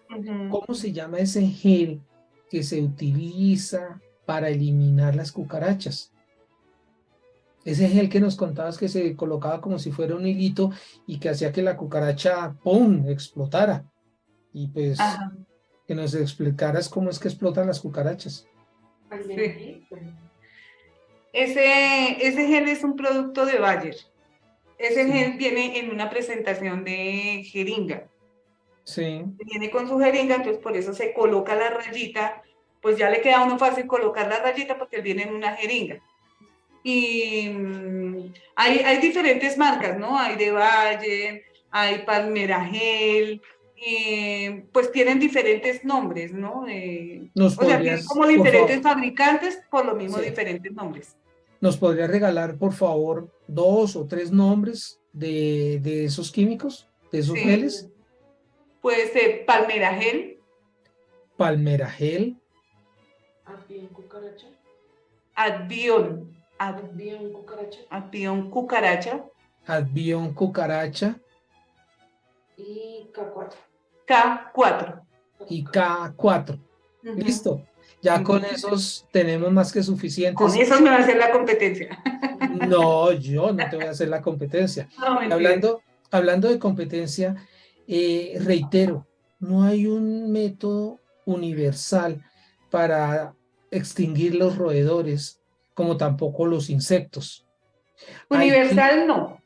uh-huh. ¿Cómo se llama ese gel que se utiliza para eliminar las cucarachas? Ese gel que nos contabas que se colocaba como si fuera un hilito y que hacía que la cucaracha, ¡pum!, explotara. Y pues Ajá, que nos explicaras cómo es que explotan las cucarachas. sí. Ese gel es un producto de Bayer. Ese Sí, gel viene en una presentación de jeringa. sí, Viene con su jeringa, entonces por eso se coloca la rayita, pues ya le queda a uno fácil colocar la rayita porque él viene en una jeringa. Y hay diferentes marcas, ¿no? Hay de Bayer, hay Palmera Gel, pues tienen diferentes nombres, ¿no? nos O sea, tienen podrías, como por diferentes favor, fabricantes, por lo mismo sí, diferentes nombres. nos podrías regalar, por favor, 2 o 3 nombres de esos químicos, de esos Sí, geles. puede ser Palmera Gel, Palmera gel, Advion, Advion Cucaracha, Advión cucaracha K4. y K4. Ujú, Listo. Ya con ujú. esos tenemos más que Con suficientes. eso me va a hacer la competencia. No, yo no te voy a hacer la competencia. No, Y mentira. hablando de competencia, reitero. no hay un método universal para extinguir los roedores, como tampoco los insectos. Hay que, Universal no,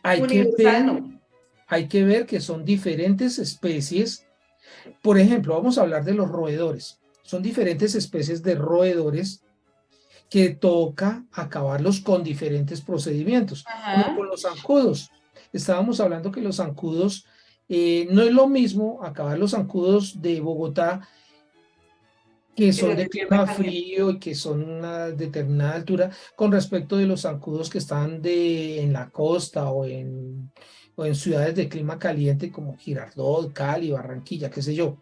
hay que universal ver, no. hay que ver que son diferentes especies. Por ejemplo, vamos a hablar de los roedores. Son diferentes especies de roedores que toca acabarlos con diferentes procedimientos, como Ajá. con los zancudos. Estábamos hablando que los zancudos, no es lo mismo acabar los zancudos de Bogotá, que Y son los de de tierra clima caliente. frío y que son una determinada altura, con respecto de los zancudos que están en la costa o en ciudades de clima caliente como Girardot, Cali, Barranquilla, qué sé yo.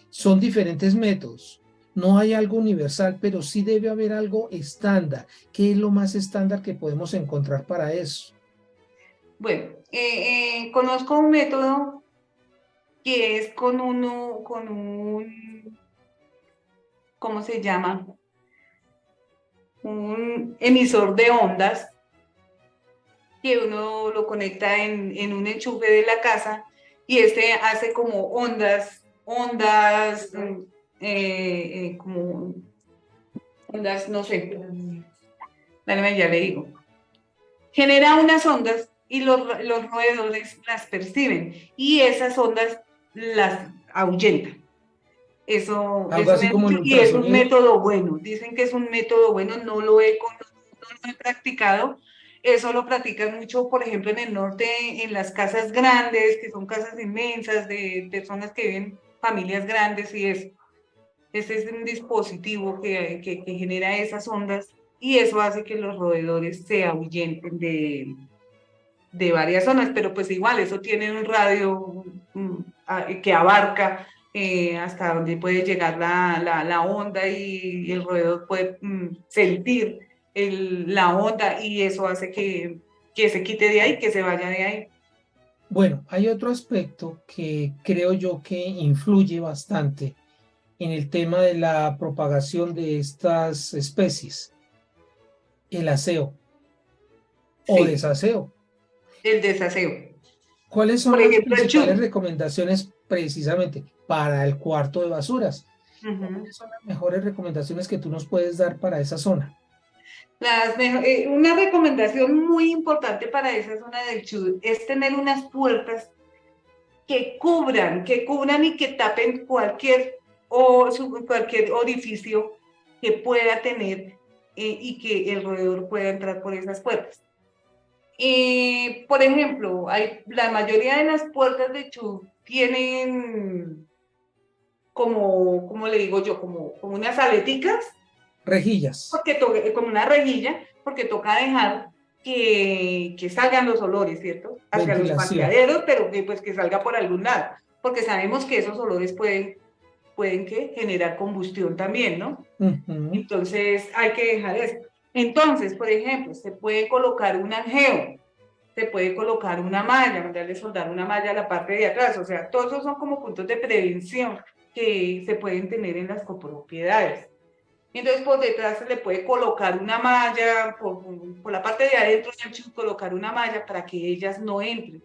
Son diferentes métodos. No hay algo universal, pero sí debe haber algo estándar. ¿Qué es lo más estándar que podemos encontrar para eso? Bueno, conozco un método que es con un, ¿cómo se llama? Un emisor de ondas que uno lo conecta en un enchufe de la casa y este hace como ondas, como ondas, no sé, dale, ya le digo. Genera unas ondas y los roedores las perciben y esas ondas las ahuyentan. Algo Eso así me han como el dicho y es un ultrasonido. método bueno. Dicen que es un método bueno, no lo he practicado. Eso lo practican mucho, por ejemplo, en el norte, en las casas grandes, que son casas inmensas de personas que viven familias grandes y eso. Este es un dispositivo que genera esas ondas y eso hace que los roedores se ahuyenten de varias zonas, pero pues igual, eso tiene un radio que abarca hasta donde puede llegar la onda y el roedor puede sentir la onda y eso hace que se quite de ahí, que se vaya de ahí. Bueno, hay otro aspecto que creo yo que influye bastante en el tema de la propagación de estas especies, el aseo o Sí, desaseo. el desaseo. ¿Cuáles Por son las ejemplo, el principales chu. recomendaciones precisamente para el cuarto de basuras? Uh-huh. ¿Cuáles son las mejores recomendaciones que tú nos puedes dar para esa zona? Una recomendación muy importante para esa zona del chu es tener unas puertas que cubran y que tapen cualquier orificio que pueda tener y que el roedor pueda entrar por esas puertas. Por ejemplo, la mayoría de las puertas de Chu tienen como le digo yo, como unas aleticas, Rejillas, como una rejilla, porque toca dejar que salgan los olores, ¿cierto? Hacia los ventilación. parqueaderos, pero que, pues, que salga por algún lado, porque sabemos que esos olores pueden ¿qué? Generar combustión también, ¿no? Ujú. Entonces hay que dejar eso. Entonces, por ejemplo, se puede colocar un angeo, se puede colocar una malla, mandarle soldar una malla a la parte de atrás, o sea, todos esos son como puntos de prevención que se pueden tener en las copropiedades. Entonces por detrás se le puede colocar una malla, por la parte de adentro colocar una malla para que ellas no entren.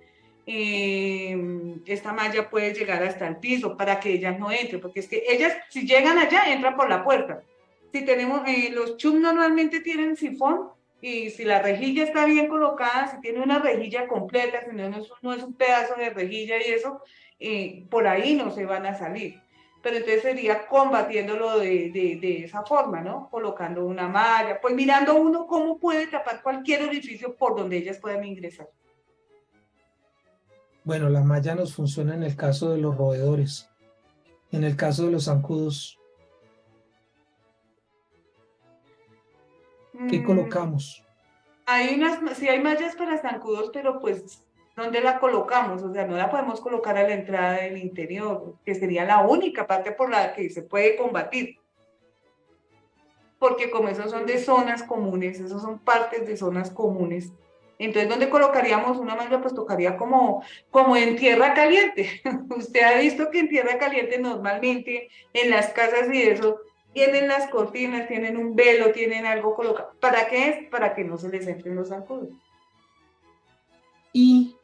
Esta malla puede llegar hasta el piso para que ellas no entren, porque es que ellas si llegan allá entran por la puerta. Si tenemos, los chum normalmente tienen sifón y si la rejilla está bien colocada, si tiene una rejilla completa, si no es un pedazo de rejilla y eso, por ahí no se van a salir, pero entonces sería combatiéndolo de esa forma, ¿no? Colocando una malla, pues mirando uno cómo puede tapar cualquier orificio por donde ellas puedan ingresar. Bueno, la malla nos funciona en el caso de los roedores, en el caso de los zancudos. ¿Qué Mm, colocamos? sí hay mallas para zancudos, pero pues, ¿dónde la colocamos? O sea, no la podemos colocar a la entrada del interior, que sería la única parte por la que se puede combatir, porque como esos son de zonas comunes, esos son partes de zonas comunes. Entonces, ¿dónde colocaríamos una malla? Pues tocaría como en tierra caliente. Usted ha visto que en tierra caliente normalmente en las casas y eso tienen las cortinas, tienen un velo, tienen algo colocado. ¿Para qué es? Para que no se les entren los zancudos. Y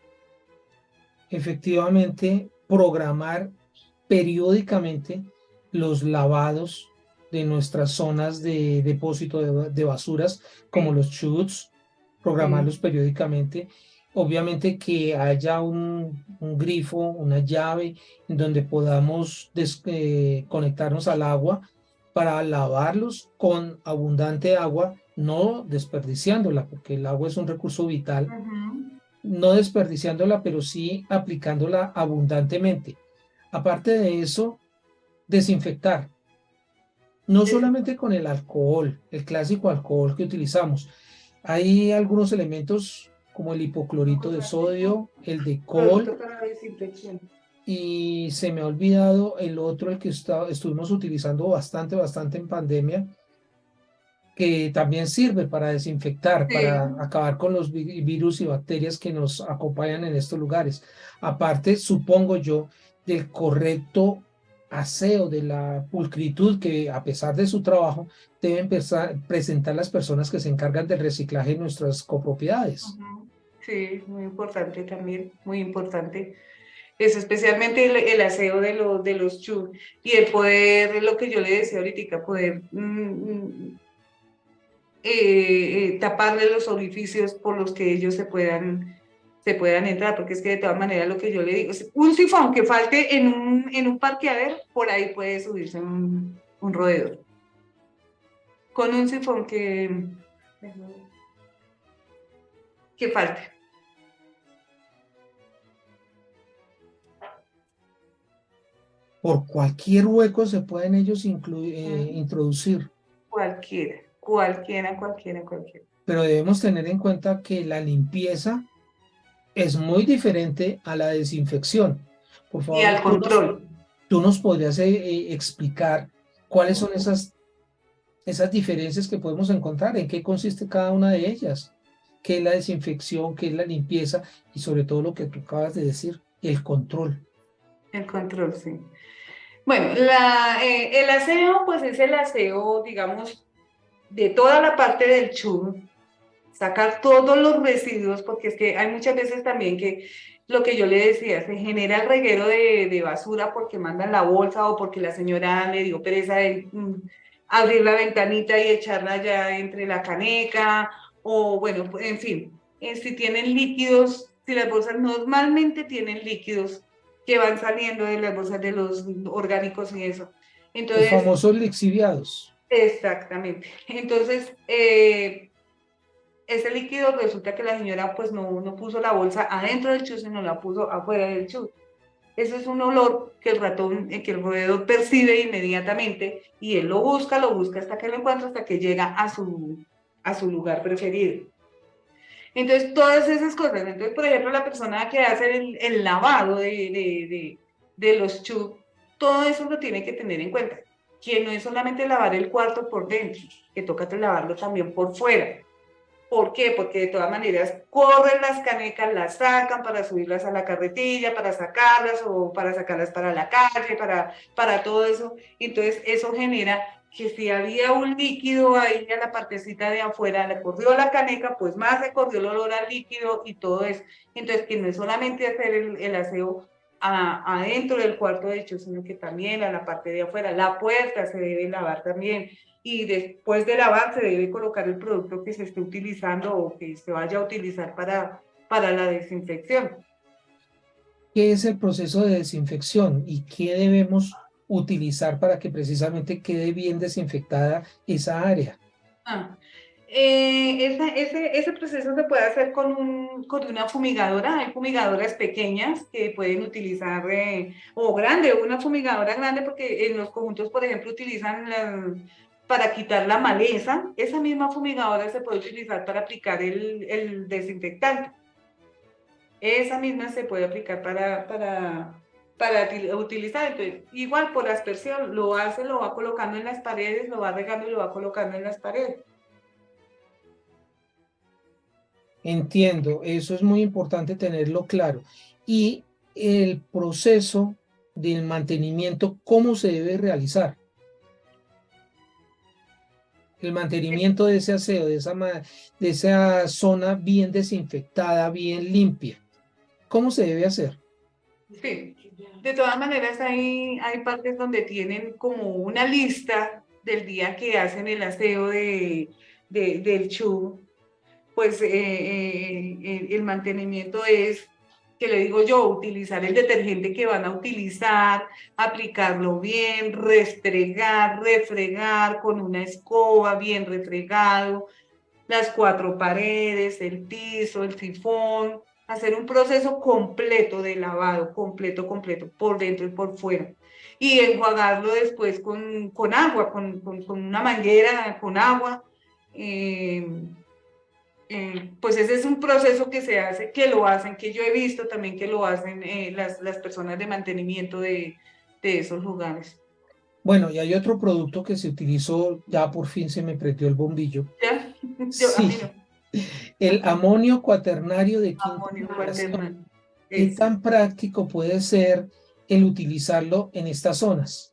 efectivamente programar. periódicamente los lavados de nuestras zonas de depósito de basuras, como Sí, los chutes, sí. programarlos periódicamente. Obviamente que haya un grifo, una llave en donde podamos conectarnos al agua para lavarlos con abundante agua, no desperdiciándola, porque el agua es un recurso vital, Ujú. no desperdiciándola, pero sí aplicándola abundantemente. Aparte de eso, desinfectar, no Desinfectar solamente con el alcohol, el clásico alcohol que utilizamos. Hay algunos elementos como el hipoclorito de cosmético, sodio, el de col, producto para desinfección. y se me ha olvidado el otro, el que estuvimos utilizando bastante en pandemia, que también sirve para desinfectar, para Sí. acabar con los virus y bacterias que nos acompañan en estos lugares. Aparte, supongo yo, del correcto aseo, de la pulcritud que, a pesar de su trabajo, deben presentar las personas que se encargan del reciclaje en nuestras copropiedades. Ujú. Sí, muy importante también, muy importante. Es especialmente el aseo de los chus y el poder, lo que yo le decía ahorita, poder taparle los orificios por los que ellos se puedan entrar, porque es que de todas maneras lo que yo le digo, un sifón que falte en un parqueadero, por ahí puede subirse un roedor. Con un sifón que falte. Por cualquier hueco se pueden ellos ¿Mm? introducir, Cualquiera, cualquiera, cualquiera, cualquiera. pero debemos tener en cuenta que la limpieza es muy diferente a la desinfección. Por Y favor, al control. tú nos podrías explicar cuáles son esas diferencias que podemos encontrar, en qué consiste cada una de ellas, qué es la desinfección, qué es la limpieza y sobre todo lo que tú acabas de decir, el control. El control, sí. Bueno, el aseo, pues es el aseo, digamos, de toda la parte del churro, sacar todos los residuos, porque es que hay muchas veces también que lo que yo le decía, se genera el reguero de basura porque mandan la bolsa o porque la señora le dio pereza de abrir la ventanita y echarla ya entre la caneca, o bueno, en fin, si tienen líquidos, si las bolsas normalmente tienen líquidos que van saliendo de las bolsas de los orgánicos y eso. Los Entonces, famosos lixiviados. exactamente. Entonces, ese líquido resulta que la señora pues no puso la bolsa adentro del chus, sino la puso afuera del chus. Eso es un olor que el ratón, que el roedor percibe inmediatamente y él lo busca hasta que lo encuentra, hasta que llega a su lugar preferido. Entonces, todas esas cosas. Entonces, por ejemplo, la persona que hace el lavado de los chus, todo eso lo tiene que tener en cuenta. Que no es solamente lavar el cuarto por dentro, que toca lavarlo también por fuera. ¿Por qué? Porque de todas maneras corren las canecas, las sacan para subirlas a la carretilla, para sacarlas o para sacarlas para la calle, para todo eso. Entonces eso genera que si había un líquido ahí en la partecita de afuera, le corrió la caneca, pues más se corrió el olor al líquido y todo eso. Entonces que no es solamente hacer el aseo adentro del cuarto de hecho, sino que también a la parte de afuera, la puerta se debe lavar también, y después de lavar se debe colocar el producto que se esté utilizando o que se vaya a utilizar para la desinfección. ¿Qué es el proceso de desinfección y qué debemos utilizar para que precisamente quede bien desinfectada esa área? Ah, ese proceso se puede hacer con una fumigadora. Hay fumigadoras pequeñas que pueden utilizar, o grande, una fumigadora grande, porque en los conjuntos, por ejemplo, utilizan para quitar la maleza. Esa misma fumigadora se puede utilizar para aplicar el desinfectante. Esa misma se puede aplicar para utilizar. Entonces, igual por aspersión, lo hace, lo va colocando en las paredes, lo va regando y lo va colocando en las paredes. Entiendo, eso es muy importante tenerlo claro. Y el proceso del mantenimiento, ¿cómo se debe realizar? El mantenimiento de ese aseo, de esa zona bien desinfectada, bien limpia. ¿Cómo se debe hacer? Sí, de todas maneras hay partes donde tienen como una lista del día que hacen el aseo del CHU, pues el mantenimiento es, que le digo yo, utilizar el detergente que van a utilizar, aplicarlo bien, restregar, refregar con una escoba bien refregado, las cuatro paredes, el piso, el sifón, hacer un proceso completo de lavado, completo, por dentro y por fuera. Y enjuagarlo después con agua, con una manguera, con agua. Eh, pues ese es un proceso que se hace, que lo hacen, que yo he visto también que lo hacen las personas de mantenimiento de esos lugares. Bueno, y hay otro producto que se utilizó, ya por fin se me prendió el bombillo. ¿Ya? Yo, a mí Sí, no. el amonio cuaternario de quinta Amonio generación. cuaternario. ¿Qué Es. tan práctico puede ser el utilizarlo en estas zonas?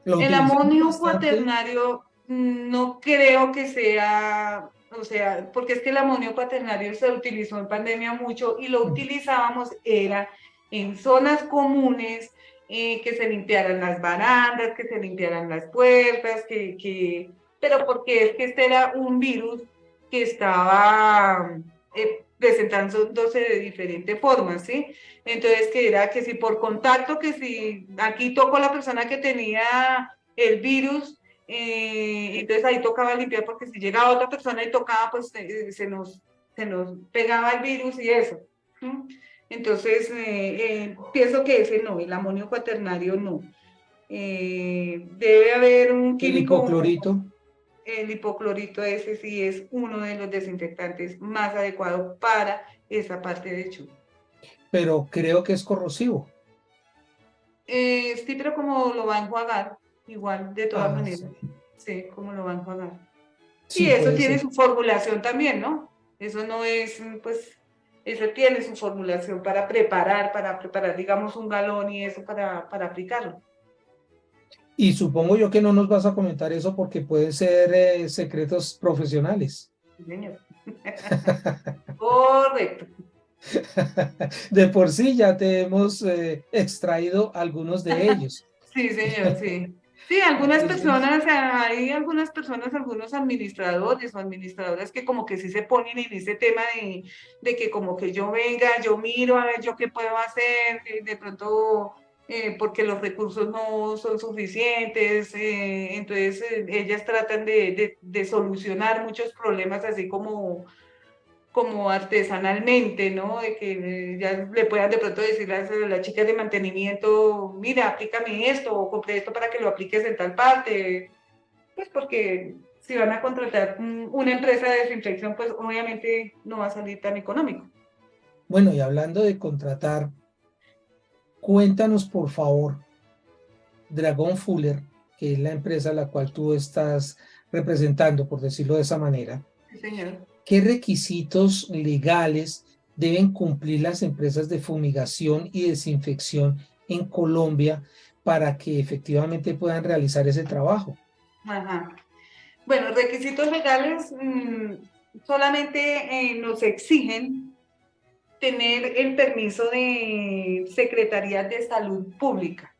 Lo El utilizamos amonio bastante. cuaternario no creo que sea, o sea, porque es que el amonio cuaternario se utilizó en pandemia mucho y lo utilizábamos era en zonas comunes, que se limpiaran las barandas, que se limpiaran las puertas, pero porque es que este era un virus que estaba presentándose de diferentes formas, ¿sí? Entonces, que era que si por contacto, que si aquí tocó la persona que tenía el virus, entonces ahí tocaba limpiar, porque si llegaba otra persona y tocaba, pues se nos pegaba el virus y eso. ¿Sí? Entonces, pienso que ese no, el amonio cuaternario no. Debe haber un El químico, hipoclorito. el hipoclorito, ese sí es uno de los desinfectantes más adecuados para esa parte de hecho. Pero creo que es corrosivo. Sí, pero como lo va a enjuagar, igual, de todas Ah, maneras. sí. Sí, como lo va a enjuagar. Y Sí, eso puede tiene ser. su formulación también, ¿no? Eso no es, pues, eso tiene su formulación para preparar, digamos, un galón y eso para aplicarlo. Y supongo yo que no nos vas a comentar eso porque pueden ser secretos profesionales. Sí, señor. Correcto. De por sí ya te hemos extraído algunos de ellos. Sí, señor, sí. Sí, algunas Entonces, personas, hay algunas personas, algunos administradores o administradoras que como que sí se ponen en ese tema de que como que yo venga, yo miro a ver yo qué puedo hacer, de pronto porque los recursos no son suficientes, entonces ellas tratan de solucionar muchos problemas así como artesanalmente, ¿no? De que ya le puedan de pronto decir a las chicas de mantenimiento, mira, aplícame esto, o compré esto para que lo apliques en tal parte, pues porque si van a contratar una empresa de desinfección, pues obviamente no va a salir tan económico. bueno, y hablando de contratar, cuéntanos por favor, Dragon Fuller, que es la empresa a la cual tú estás representando, por decirlo de esa manera, Sí, señor. ¿qué requisitos legales deben cumplir las empresas de fumigación y desinfección en Colombia para que efectivamente puedan realizar ese trabajo? Ajá. Bueno, requisitos legales solamente nos exigen tener el permiso de Secretaría de Salud Pública.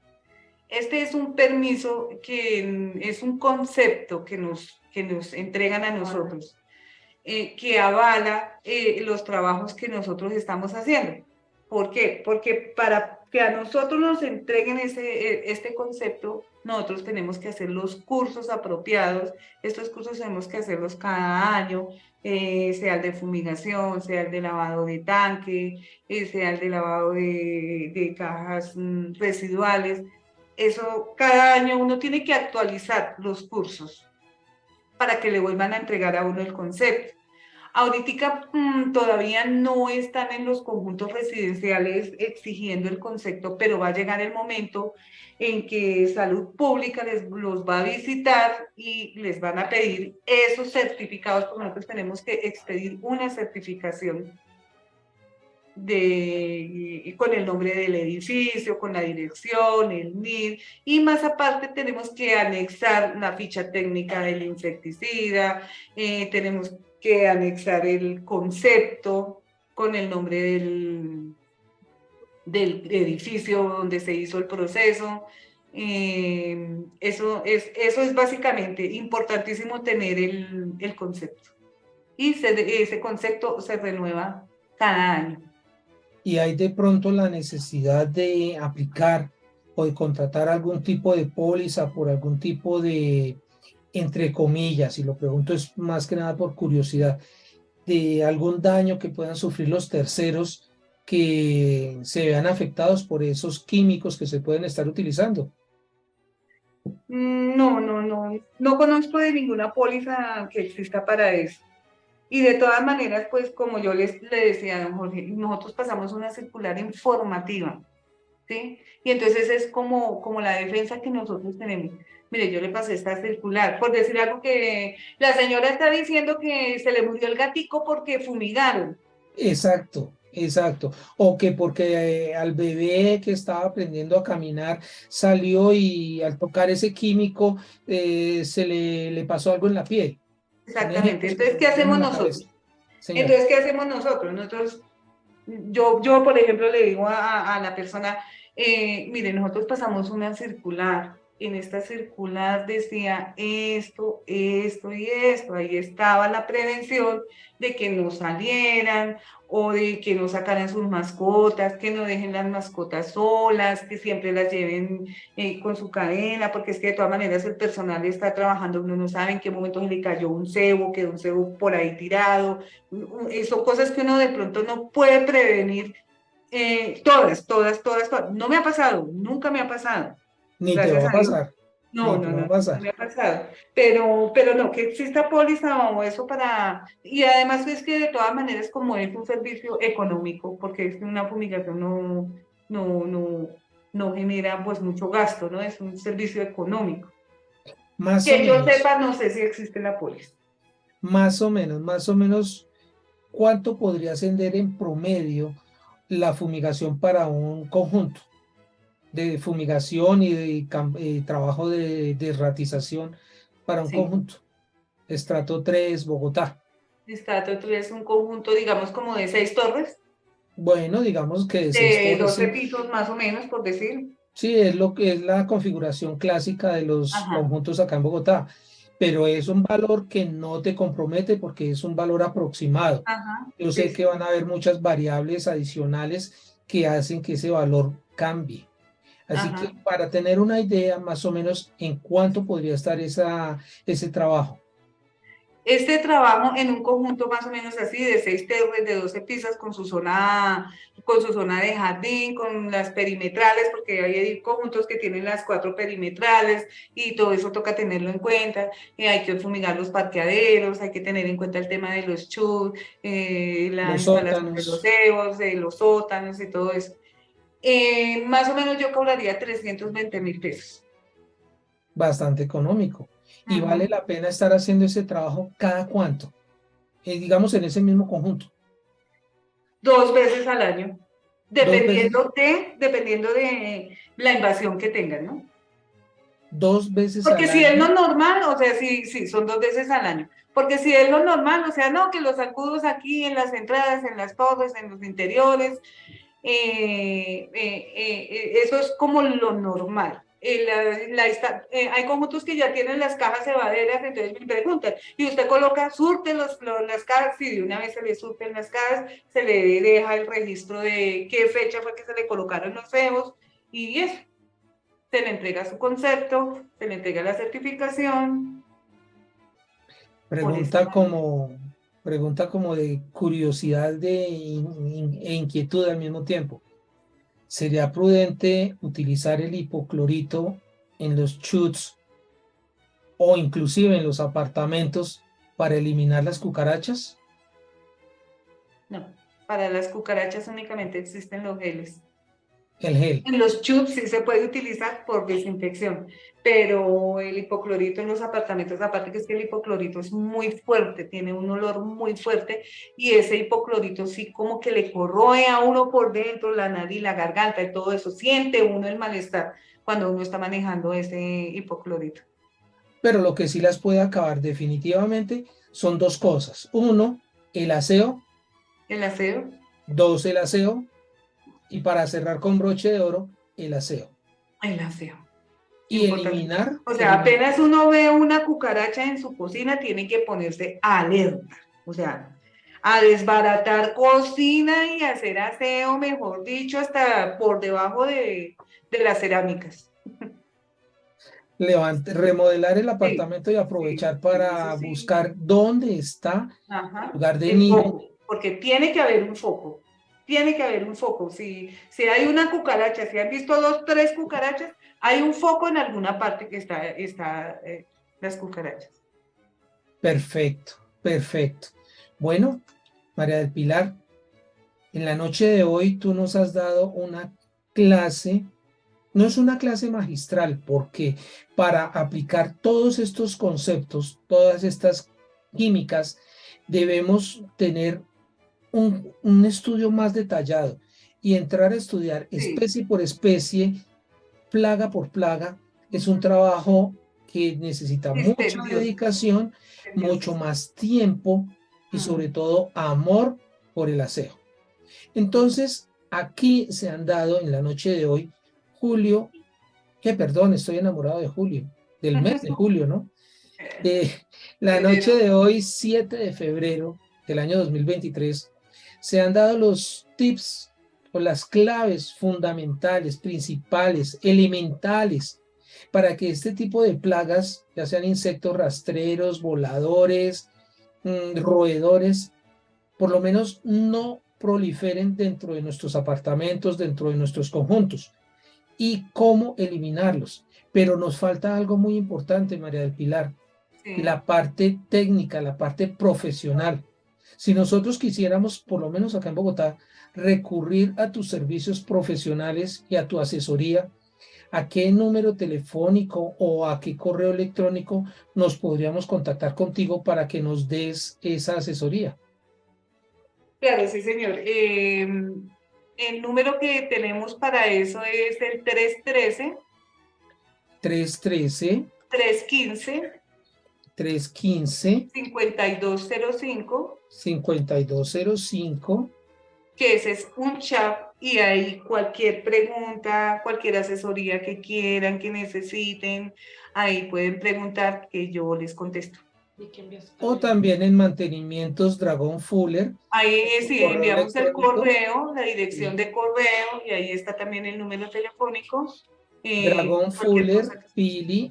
Este es un permiso que es un concepto que nos entregan a nosotros, que avala los trabajos que nosotros estamos haciendo. ¿Por qué? Porque para que a nosotros nos entreguen este concepto, nosotros tenemos que hacer los cursos apropiados. Estos cursos tenemos que hacerlos cada año, sea el de fumigación, sea el de lavado de tanque, sea el de lavado de cajas residuales. Eso cada año uno tiene que actualizar los cursos para que le vuelvan a entregar a uno el concepto. Ahorita todavía no están en los conjuntos residenciales exigiendo el concepto, pero va a llegar el momento en que Salud Pública los va a visitar y les van a pedir esos certificados, porque nosotros tenemos que expedir una certificación con el nombre del edificio, con la dirección, el NID, y más aparte tenemos que anexar la ficha técnica del insecticida, tenemos que anexar el concepto con el nombre del edificio donde se hizo el proceso. Eso es básicamente importantísimo tener el concepto. Y ese concepto se renueva cada año. Y hay de pronto la necesidad de aplicar o de contratar algún tipo de póliza por algún tipo de, entre comillas, y lo pregunto es más que nada por curiosidad, de algún daño que puedan sufrir los terceros que se vean afectados por esos químicos que se pueden estar utilizando. No conozco de ninguna póliza que exista para eso. Y de todas maneras, pues como yo le decía a don Jorge, nosotros pasamos una circular informativa, ¿sí? Y entonces es como la defensa que nosotros tenemos. Mire, yo le pasé esta circular, por decir algo que la señora está diciendo que se le murió el gatico porque fumigaron. Exacto, exacto. O que porque al bebé que estaba aprendiendo a caminar salió y al tocar ese químico le pasó algo en la piel. Son Exactamente. ejemplos que se Entonces, me ¿qué vienen a hacemos la cabeza. nosotros? Señora, Nosotros, yo, por ejemplo, le digo a la persona, mire, nosotros pasamos una circular. En esta circular decía esto y esto. Ahí estaba la prevención de que no salieran o de que no sacaran sus mascotas, que no dejen las mascotas solas, que siempre las lleven con su cadena, porque es que de todas maneras el personal está trabajando, uno no sabe en qué momento se le cayó un cebo, quedó un cebo por ahí tirado. Son cosas que uno de pronto no puede prevenir. Todas. No me ha pasado, nunca me ha pasado, ni te gracias va a a Dios. pasar, No, ni te no, va a no, no pasar. me ha pasado. Pero no, que exista póliza o eso para... Y además es que de todas maneras como es un servicio económico, porque es que una fumigación no, no, no genera pues mucho gasto, ¿no? Es un servicio económico. Más o Que yo menos, sepa, no sé si existe la póliza. más o menos, ¿cuánto podría ascender en promedio la fumigación para un conjunto de fumigación y de trabajo de ratización para un Sí. conjunto? Estrato 3 Bogotá. Es un conjunto, digamos, como de 6 torres, Bueno, digamos que de seis de torres, 12 sí. pisos más o menos, por decir. Sí, es lo que es la configuración clásica de los Ajá, conjuntos acá en Bogotá, pero es un valor que no te compromete porque es un valor aproximado. ajá, Yo sí, sé que sí. van a haber muchas variables adicionales que hacen que ese valor cambie. Así que Ajá. para tener una idea más o menos en cuánto podría estar ese trabajo. Este trabajo en un conjunto más o menos así, de 6 torres, de 12 pisos, con su zona de jardín, con las perimetrales, porque hay conjuntos que tienen las 4 perimetrales y todo eso toca tenerlo en cuenta. Hay que fumigar los parqueaderos, hay que tener en cuenta el tema de los chus, la Los instalación de los sótanos, cebos, de los sótanos y todo eso. Más o menos yo cobraría 320.000 pesos. bastante económico. Y Ajá. vale la pena estar haciendo ese trabajo cada cuánto, digamos en ese mismo conjunto, 2 veces al año, 2 veces, dependiendo de la invasión que tengan, ¿no? 2 veces Porque al si es lo año. normal, o sea, sí, son 2 veces al año. Porque si es lo normal, o sea, no, que los zancudos aquí en las entradas, en las torres, en los interiores, eso es como lo normal. Hay conjuntos que ya tienen las cajas cebaderas, entonces me preguntan, ¿y usted coloca, surte las cajas? Sí, de una vez se le surten las cajas, se le deja el registro de qué fecha fue que se le colocaron los cebos, y eso, se le entrega su concepto, se le entrega la certificación, por esta Pregunta manera. como, pregunta como de curiosidad e inquietud al mismo tiempo. ¿Sería prudente utilizar el hipoclorito en los chuts o inclusive en los apartamentos para eliminar las cucarachas? No, para las cucarachas únicamente existen los geles. El gel. En los chups sí se puede utilizar por desinfección, pero el hipoclorito en los apartamentos, aparte que es que el hipoclorito es muy fuerte, tiene un olor muy fuerte y ese hipoclorito sí como que le corroe a uno por dentro, la nariz, la garganta y todo eso. Siente uno el malestar cuando uno está manejando ese hipoclorito. Pero lo que sí las puede acabar definitivamente son dos cosas. Uno, el aseo El aseo. 2, el aseo, y para cerrar con broche de oro, el aseo. El aseo. Y Importante. eliminar, O sea, apenas uno ve una cucaracha en su cocina, tiene que ponerse alerta. O sea, a desbaratar cocina y hacer aseo, mejor dicho, hasta por debajo de las cerámicas. remodelar el Sí, apartamento y sí, aprovechar sí, eso para sí. buscar dónde está el Ajá, lugar de el nido. foco, porque tiene que haber un foco. Tiene que haber un foco. Si hay una cucaracha, si han visto dos, tres cucarachas, hay un foco en alguna parte que está las cucarachas. Perfecto, perfecto. Bueno, María del Pilar, en la noche de hoy tú nos has dado una clase. No es una clase magistral porque para aplicar todos estos conceptos, todas estas químicas, debemos tener un estudio más detallado y entrar a estudiar Sí. especie por especie, plaga por plaga. Es un Ujú. trabajo que necesita mucha Dispendioso, dedicación, dispendioso, mucho sí. más tiempo y sobre Mm. todo amor por el aseo. Entonces, aquí se han dado en la noche de hoy, Julio, que perdón, estoy enamorado de Julio, del mes de julio, ¿no? Eh, la noche Febrero. de hoy, 7 de febrero del año 2023, se han dado los tips o las claves fundamentales, principales, elementales, para que este tipo de plagas, ya sean insectos rastreros, voladores, roedores, por lo menos no proliferen dentro de nuestros apartamentos, dentro de nuestros conjuntos y cómo eliminarlos. Pero nos falta algo muy importante, María del Pilar, Sí. la parte técnica, la parte profesional. Si nosotros quisiéramos, por lo menos acá en Bogotá, recurrir a tus servicios profesionales y a tu asesoría, ¿a qué número telefónico o a qué correo electrónico nos podríamos contactar contigo para que nos des esa asesoría? Claro, sí, señor. El número que tenemos para eso es el 313 313 315 5205. 5205. Que ese es un chat y ahí cualquier pregunta, cualquier asesoría que quieran, que necesiten, ahí pueden preguntar que yo les contesto. O también en mantenimientos Dragón Fuller, Ahí su sí, correo enviamos el electrónico, correo, la dirección sí, de correo y ahí está también el número telefónico. Cualquier cosa que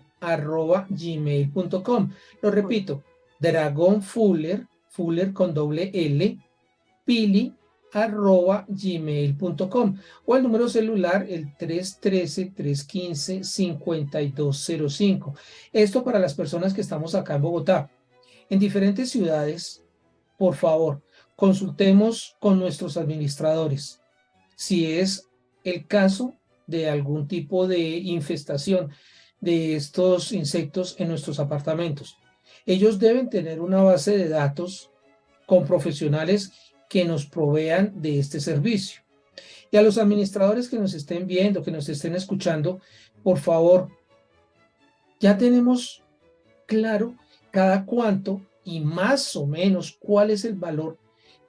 dragonfullerpili@gmail.com. Lo bueno, repito, dragonfuller, Fuller con doble L, pili@gmail.com o el número celular el 313-315-5205. Esto para las personas que estamos acá en Bogotá. En diferentes ciudades, por favor, consultemos con nuestros administradores si es el caso de algún tipo de infestación de estos insectos en nuestros apartamentos. Ellos deben tener una base de datos con profesionales que nos provean de este servicio. Y a los administradores que nos estén viendo, que nos estén escuchando, por favor, ya tenemos claro cada cuánto y más o menos cuál es el valor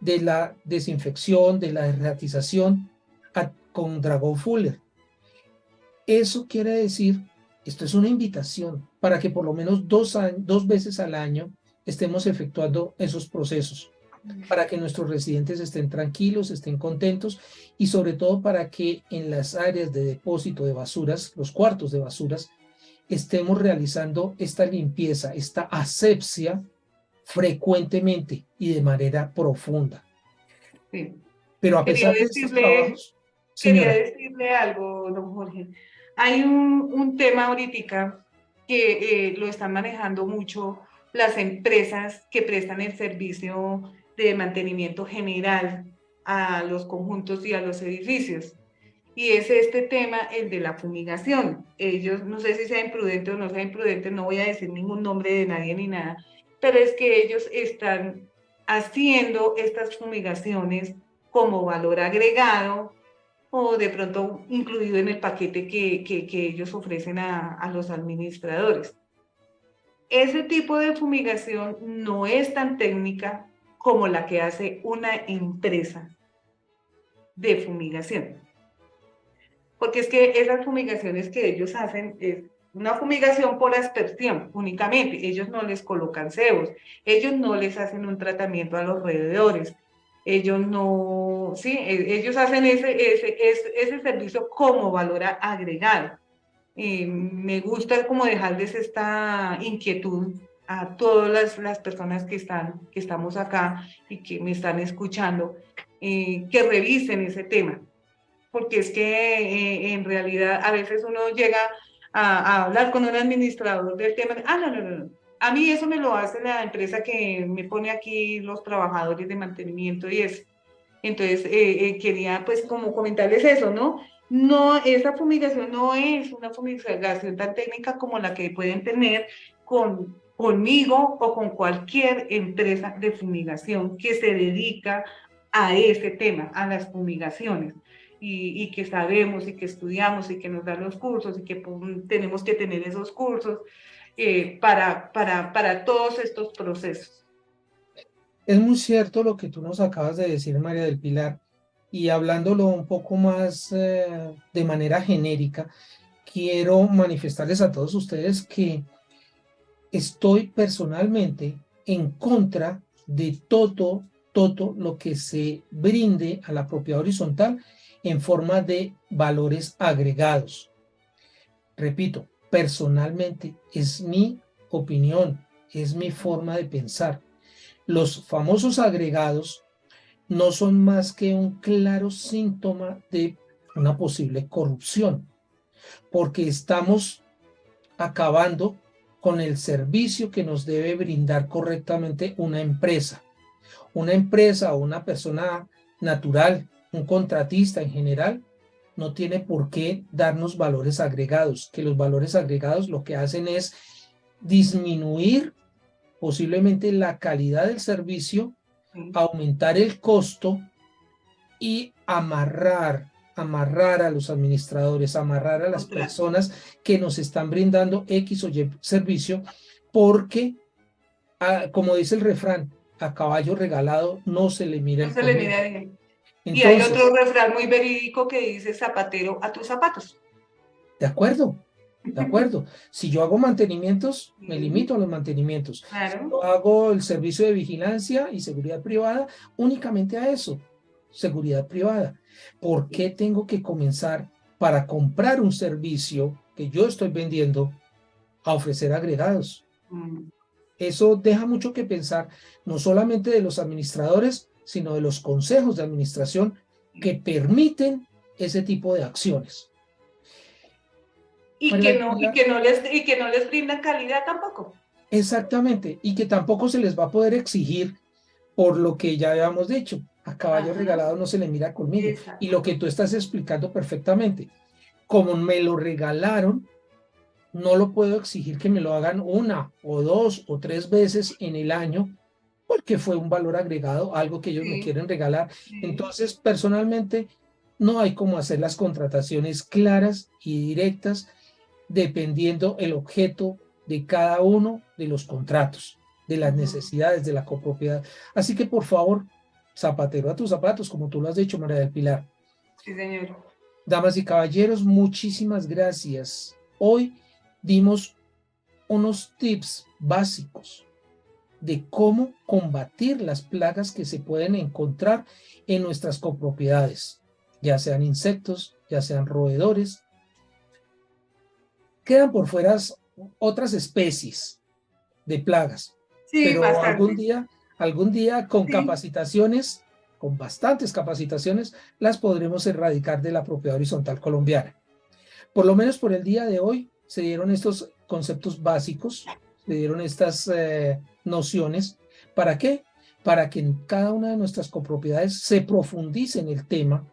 de la desinfección, de la derratización con Dragon Fuller. Eso quiere decir, esto es una invitación para que por lo menos 2 veces al año estemos efectuando esos procesos, para que nuestros residentes estén tranquilos, estén contentos y sobre todo para que en las áreas de depósito de basuras, los cuartos de basuras, estemos realizando esta limpieza, esta asepsia frecuentemente y de manera profunda. sí. Pero a Quería pesar de estos decirle, trabajos, quería señora, decirle algo, don Jorge. Hay un tema ahorita que lo están manejando mucho las empresas que prestan el servicio de mantenimiento general a los conjuntos y a los edificios. Y es este tema, el de la fumigación. Ellos, no sé si sea imprudente o no sea imprudente, no voy a decir ningún nombre de nadie ni nada, pero es que ellos están haciendo estas fumigaciones como valor agregado o de pronto incluido en el paquete que ellos ofrecen a los administradores. Ese tipo de fumigación no es tan técnica como la que hace una empresa. de fumigación. Porque es que esas fumigaciones que ellos hacen es una fumigación por aspersión únicamente. Ellos no les colocan cebos, ellos no les hacen un tratamiento a los roedores, ellos no, sí, ellos hacen ese servicio como valor agregado. Me gusta como dejarles esta inquietud a todas las personas que estamos acá y que me están escuchando, que revisen ese tema, porque es que en realidad a veces uno llega a hablar con un administrador del tema, no, a mí eso me lo hace la empresa que me pone aquí los trabajadores de mantenimiento y eso. Entonces, quería pues como comentarles eso, ¿no? No, esa fumigación no es una fumigación tan técnica como la que pueden tener conmigo o con cualquier empresa de fumigación que se dedica a ese tema, a las fumigaciones. Y que sabemos y que estudiamos y que nos dan los cursos y que tenemos que tener esos cursos para todos estos procesos. Es muy cierto lo que tú nos acabas de decir, María del Pilar, y hablándolo un poco más de manera genérica, quiero manifestarles a todos ustedes que estoy personalmente en contra de todo lo que se brinde a la propiedad horizontal en forma de valores agregados. Repito, personalmente es mi opinión, es mi forma de pensar. Los famosos agregados no son más que un claro síntoma de una posible corrupción, porque estamos acabando con el servicio que nos debe brindar correctamente una empresa. Una empresa o una persona natural, un contratista en general, no tiene por qué darnos valores agregados, que los valores agregados lo que hacen es disminuir posiblemente la calidad del servicio, aumentar el costo y amarrar a los administradores, amarrar a las personas que nos están brindando X o Y servicio, porque, como dice el refrán, a caballo regalado no se le mira No el se le comino. mira bien. Y hay otro Entonces, refrán muy verídico que dice zapatero a tus zapatos. de acuerdo, de acuerdo. Si yo hago mantenimientos, me limito a los mantenimientos. Si Claro. yo hago el servicio de vigilancia y seguridad privada, únicamente a eso, seguridad privada. ¿Por qué tengo que comenzar para comprar un servicio que yo estoy vendiendo a ofrecer agregados? Eso deja mucho que pensar, no solamente de los administradores, sino de los consejos de administración que permiten ese tipo de acciones. Y María que del no, Pilar, y que no les brindan calidad tampoco. exactamente, y que tampoco se les va a poder exigir por lo que ya habíamos dicho, a caballo Ajá, regalado no se le mira conmigo. Y exacto. lo que tú estás explicando perfectamente, como me lo regalaron, no lo puedo exigir que me lo hagan una o dos o tres veces en el año, porque fue un valor agregado, algo que ellos me Sí, quieren regalar. sí. Entonces, personalmente, no hay como hacer las contrataciones claras y directas dependiendo el objeto de cada uno de los contratos, de las Ujú. necesidades de la copropiedad. Así que, por favor, zapatero a tus zapatos, como tú lo has dicho, María del Pilar. Sí, señor. Damas y caballeros, muchísimas gracias. Hoy dimos unos tips básicos de cómo combatir las plagas que se pueden encontrar en nuestras copropiedades, ya sean insectos, ya sean roedores. Quedan por fuera otras especies de plagas, Sí, pero bastante. algún día con Sí. capacitaciones, con bastantes capacitaciones, las podremos erradicar de la propiedad horizontal colombiana. Por lo menos por el día de hoy se dieron estos conceptos básicos, se dieron estas nociones. ¿Para qué? Para que en cada una de nuestras copropiedades se profundice en el tema,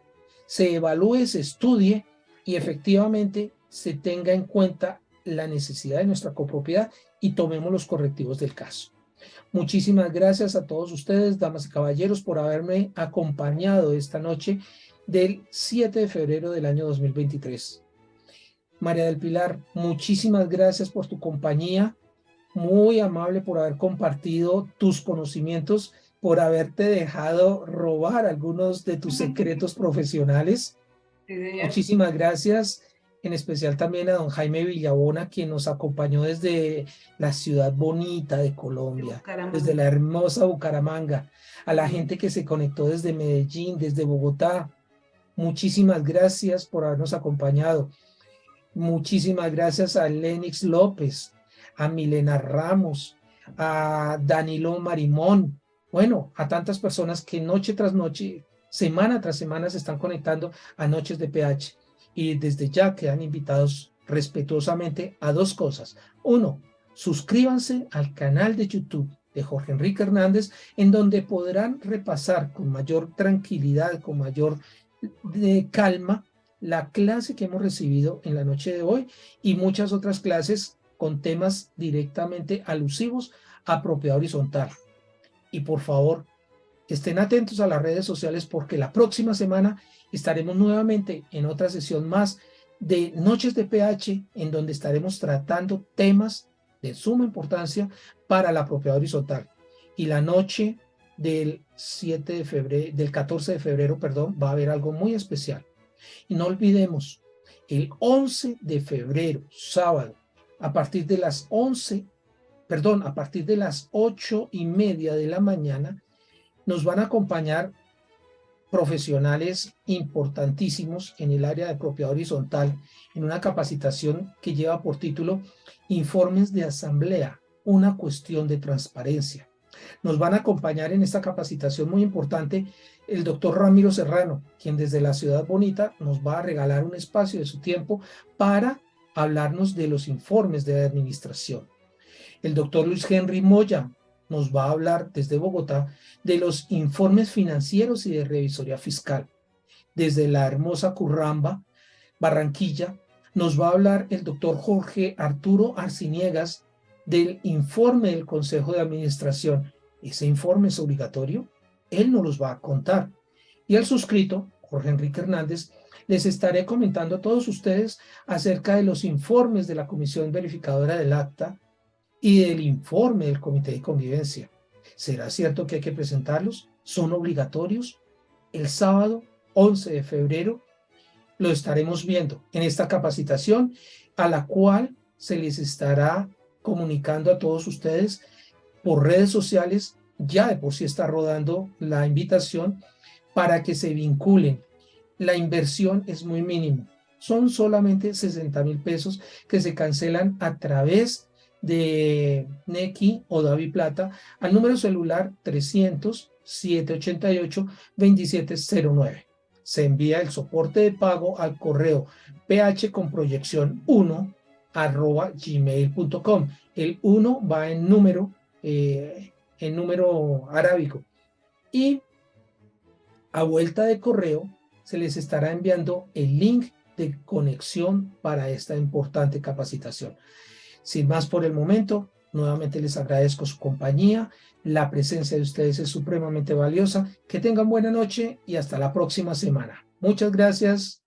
se evalúe, se estudie y efectivamente se tenga en cuenta la necesidad de nuestra copropiedad y tomemos los correctivos del caso. Muchísimas gracias a todos ustedes, damas y caballeros, por haberme acompañado esta noche del 7 de febrero del año 2023. María del Pilar, muchísimas gracias por tu compañía, muy amable por haber compartido tus conocimientos, por haberte dejado robar algunos de tus secretos profesionales. Sí, señor. Muchísimas gracias, en especial también a don Jaime Villabona, quien nos acompañó desde la ciudad bonita de Colombia, desde la hermosa Bucaramanga, a la gente que se conectó desde Medellín, desde Bogotá. Muchísimas gracias por habernos acompañado. Muchísimas gracias a Lenix López, a Milena Ramos, a Danilo Marimón, bueno, a tantas personas que noche tras noche, semana tras semana se están conectando a Noches de PH. Y desde ya quedan invitados respetuosamente a dos cosas. Uno, suscríbanse al canal de YouTube de Jorge Enrique Hernández, en donde podrán repasar con mayor tranquilidad, con mayor calma, la clase que hemos recibido en la noche de hoy y muchas otras clases con temas directamente alusivos a propiedad horizontal. Y por favor, estén atentos a las redes sociales porque la próxima semana estaremos nuevamente en otra sesión más de Noches de PH, en donde estaremos tratando temas de suma importancia para la propiedad horizontal. Y la noche del 7 de febrero, del 14 de febrero, perdón, va a haber algo muy especial. Y no olvidemos, el 11 de febrero, sábado, a partir de las 8:30 de la mañana, nos van a acompañar profesionales importantísimos en el área de propiedad horizontal en una capacitación que lleva por título Informes de Asamblea, una cuestión de transparencia. Nos van a acompañar en esta capacitación muy importante el doctor Ramiro Serrano, quien desde la Ciudad Bonita nos va a regalar un espacio de su tiempo para hablarnos de los informes de administración. El doctor Luis Henry Moya nos va a hablar desde Bogotá de los informes financieros y de revisoría fiscal. Desde la hermosa Curramba, Barranquilla, nos va a hablar el doctor Jorge Arturo Arciniegas del informe del Consejo de Administración. ¿Ese informe es obligatorio? Él nos los va a contar. Y al suscrito, Jorge Enrique Hernández, les estaré comentando a todos ustedes acerca de los informes de la Comisión Verificadora del Acta y del informe del Comité de Convivencia. ¿Será cierto que hay que presentarlos? ¿Son obligatorios? El sábado 11 de febrero lo estaremos viendo en esta capacitación, a la cual se les estará comunicando a todos ustedes por redes sociales. Ya de por sí está rodando la invitación para que se vinculen. La inversión es muy mínima. Son solamente 60,000 pesos que se cancelan a través de Nequi o DaviPlata al número celular 300-788-2709. Se envía el soporte de pago al correo phconproyeccion1@gmail.com. El 1 va en número arábico. Y a vuelta de correo se les estará enviando el link de conexión para esta importante capacitación. Sin más por el momento, nuevamente les agradezco su compañía. La presencia de ustedes es supremamente valiosa. Que tengan buena noche y hasta la próxima semana. Muchas gracias.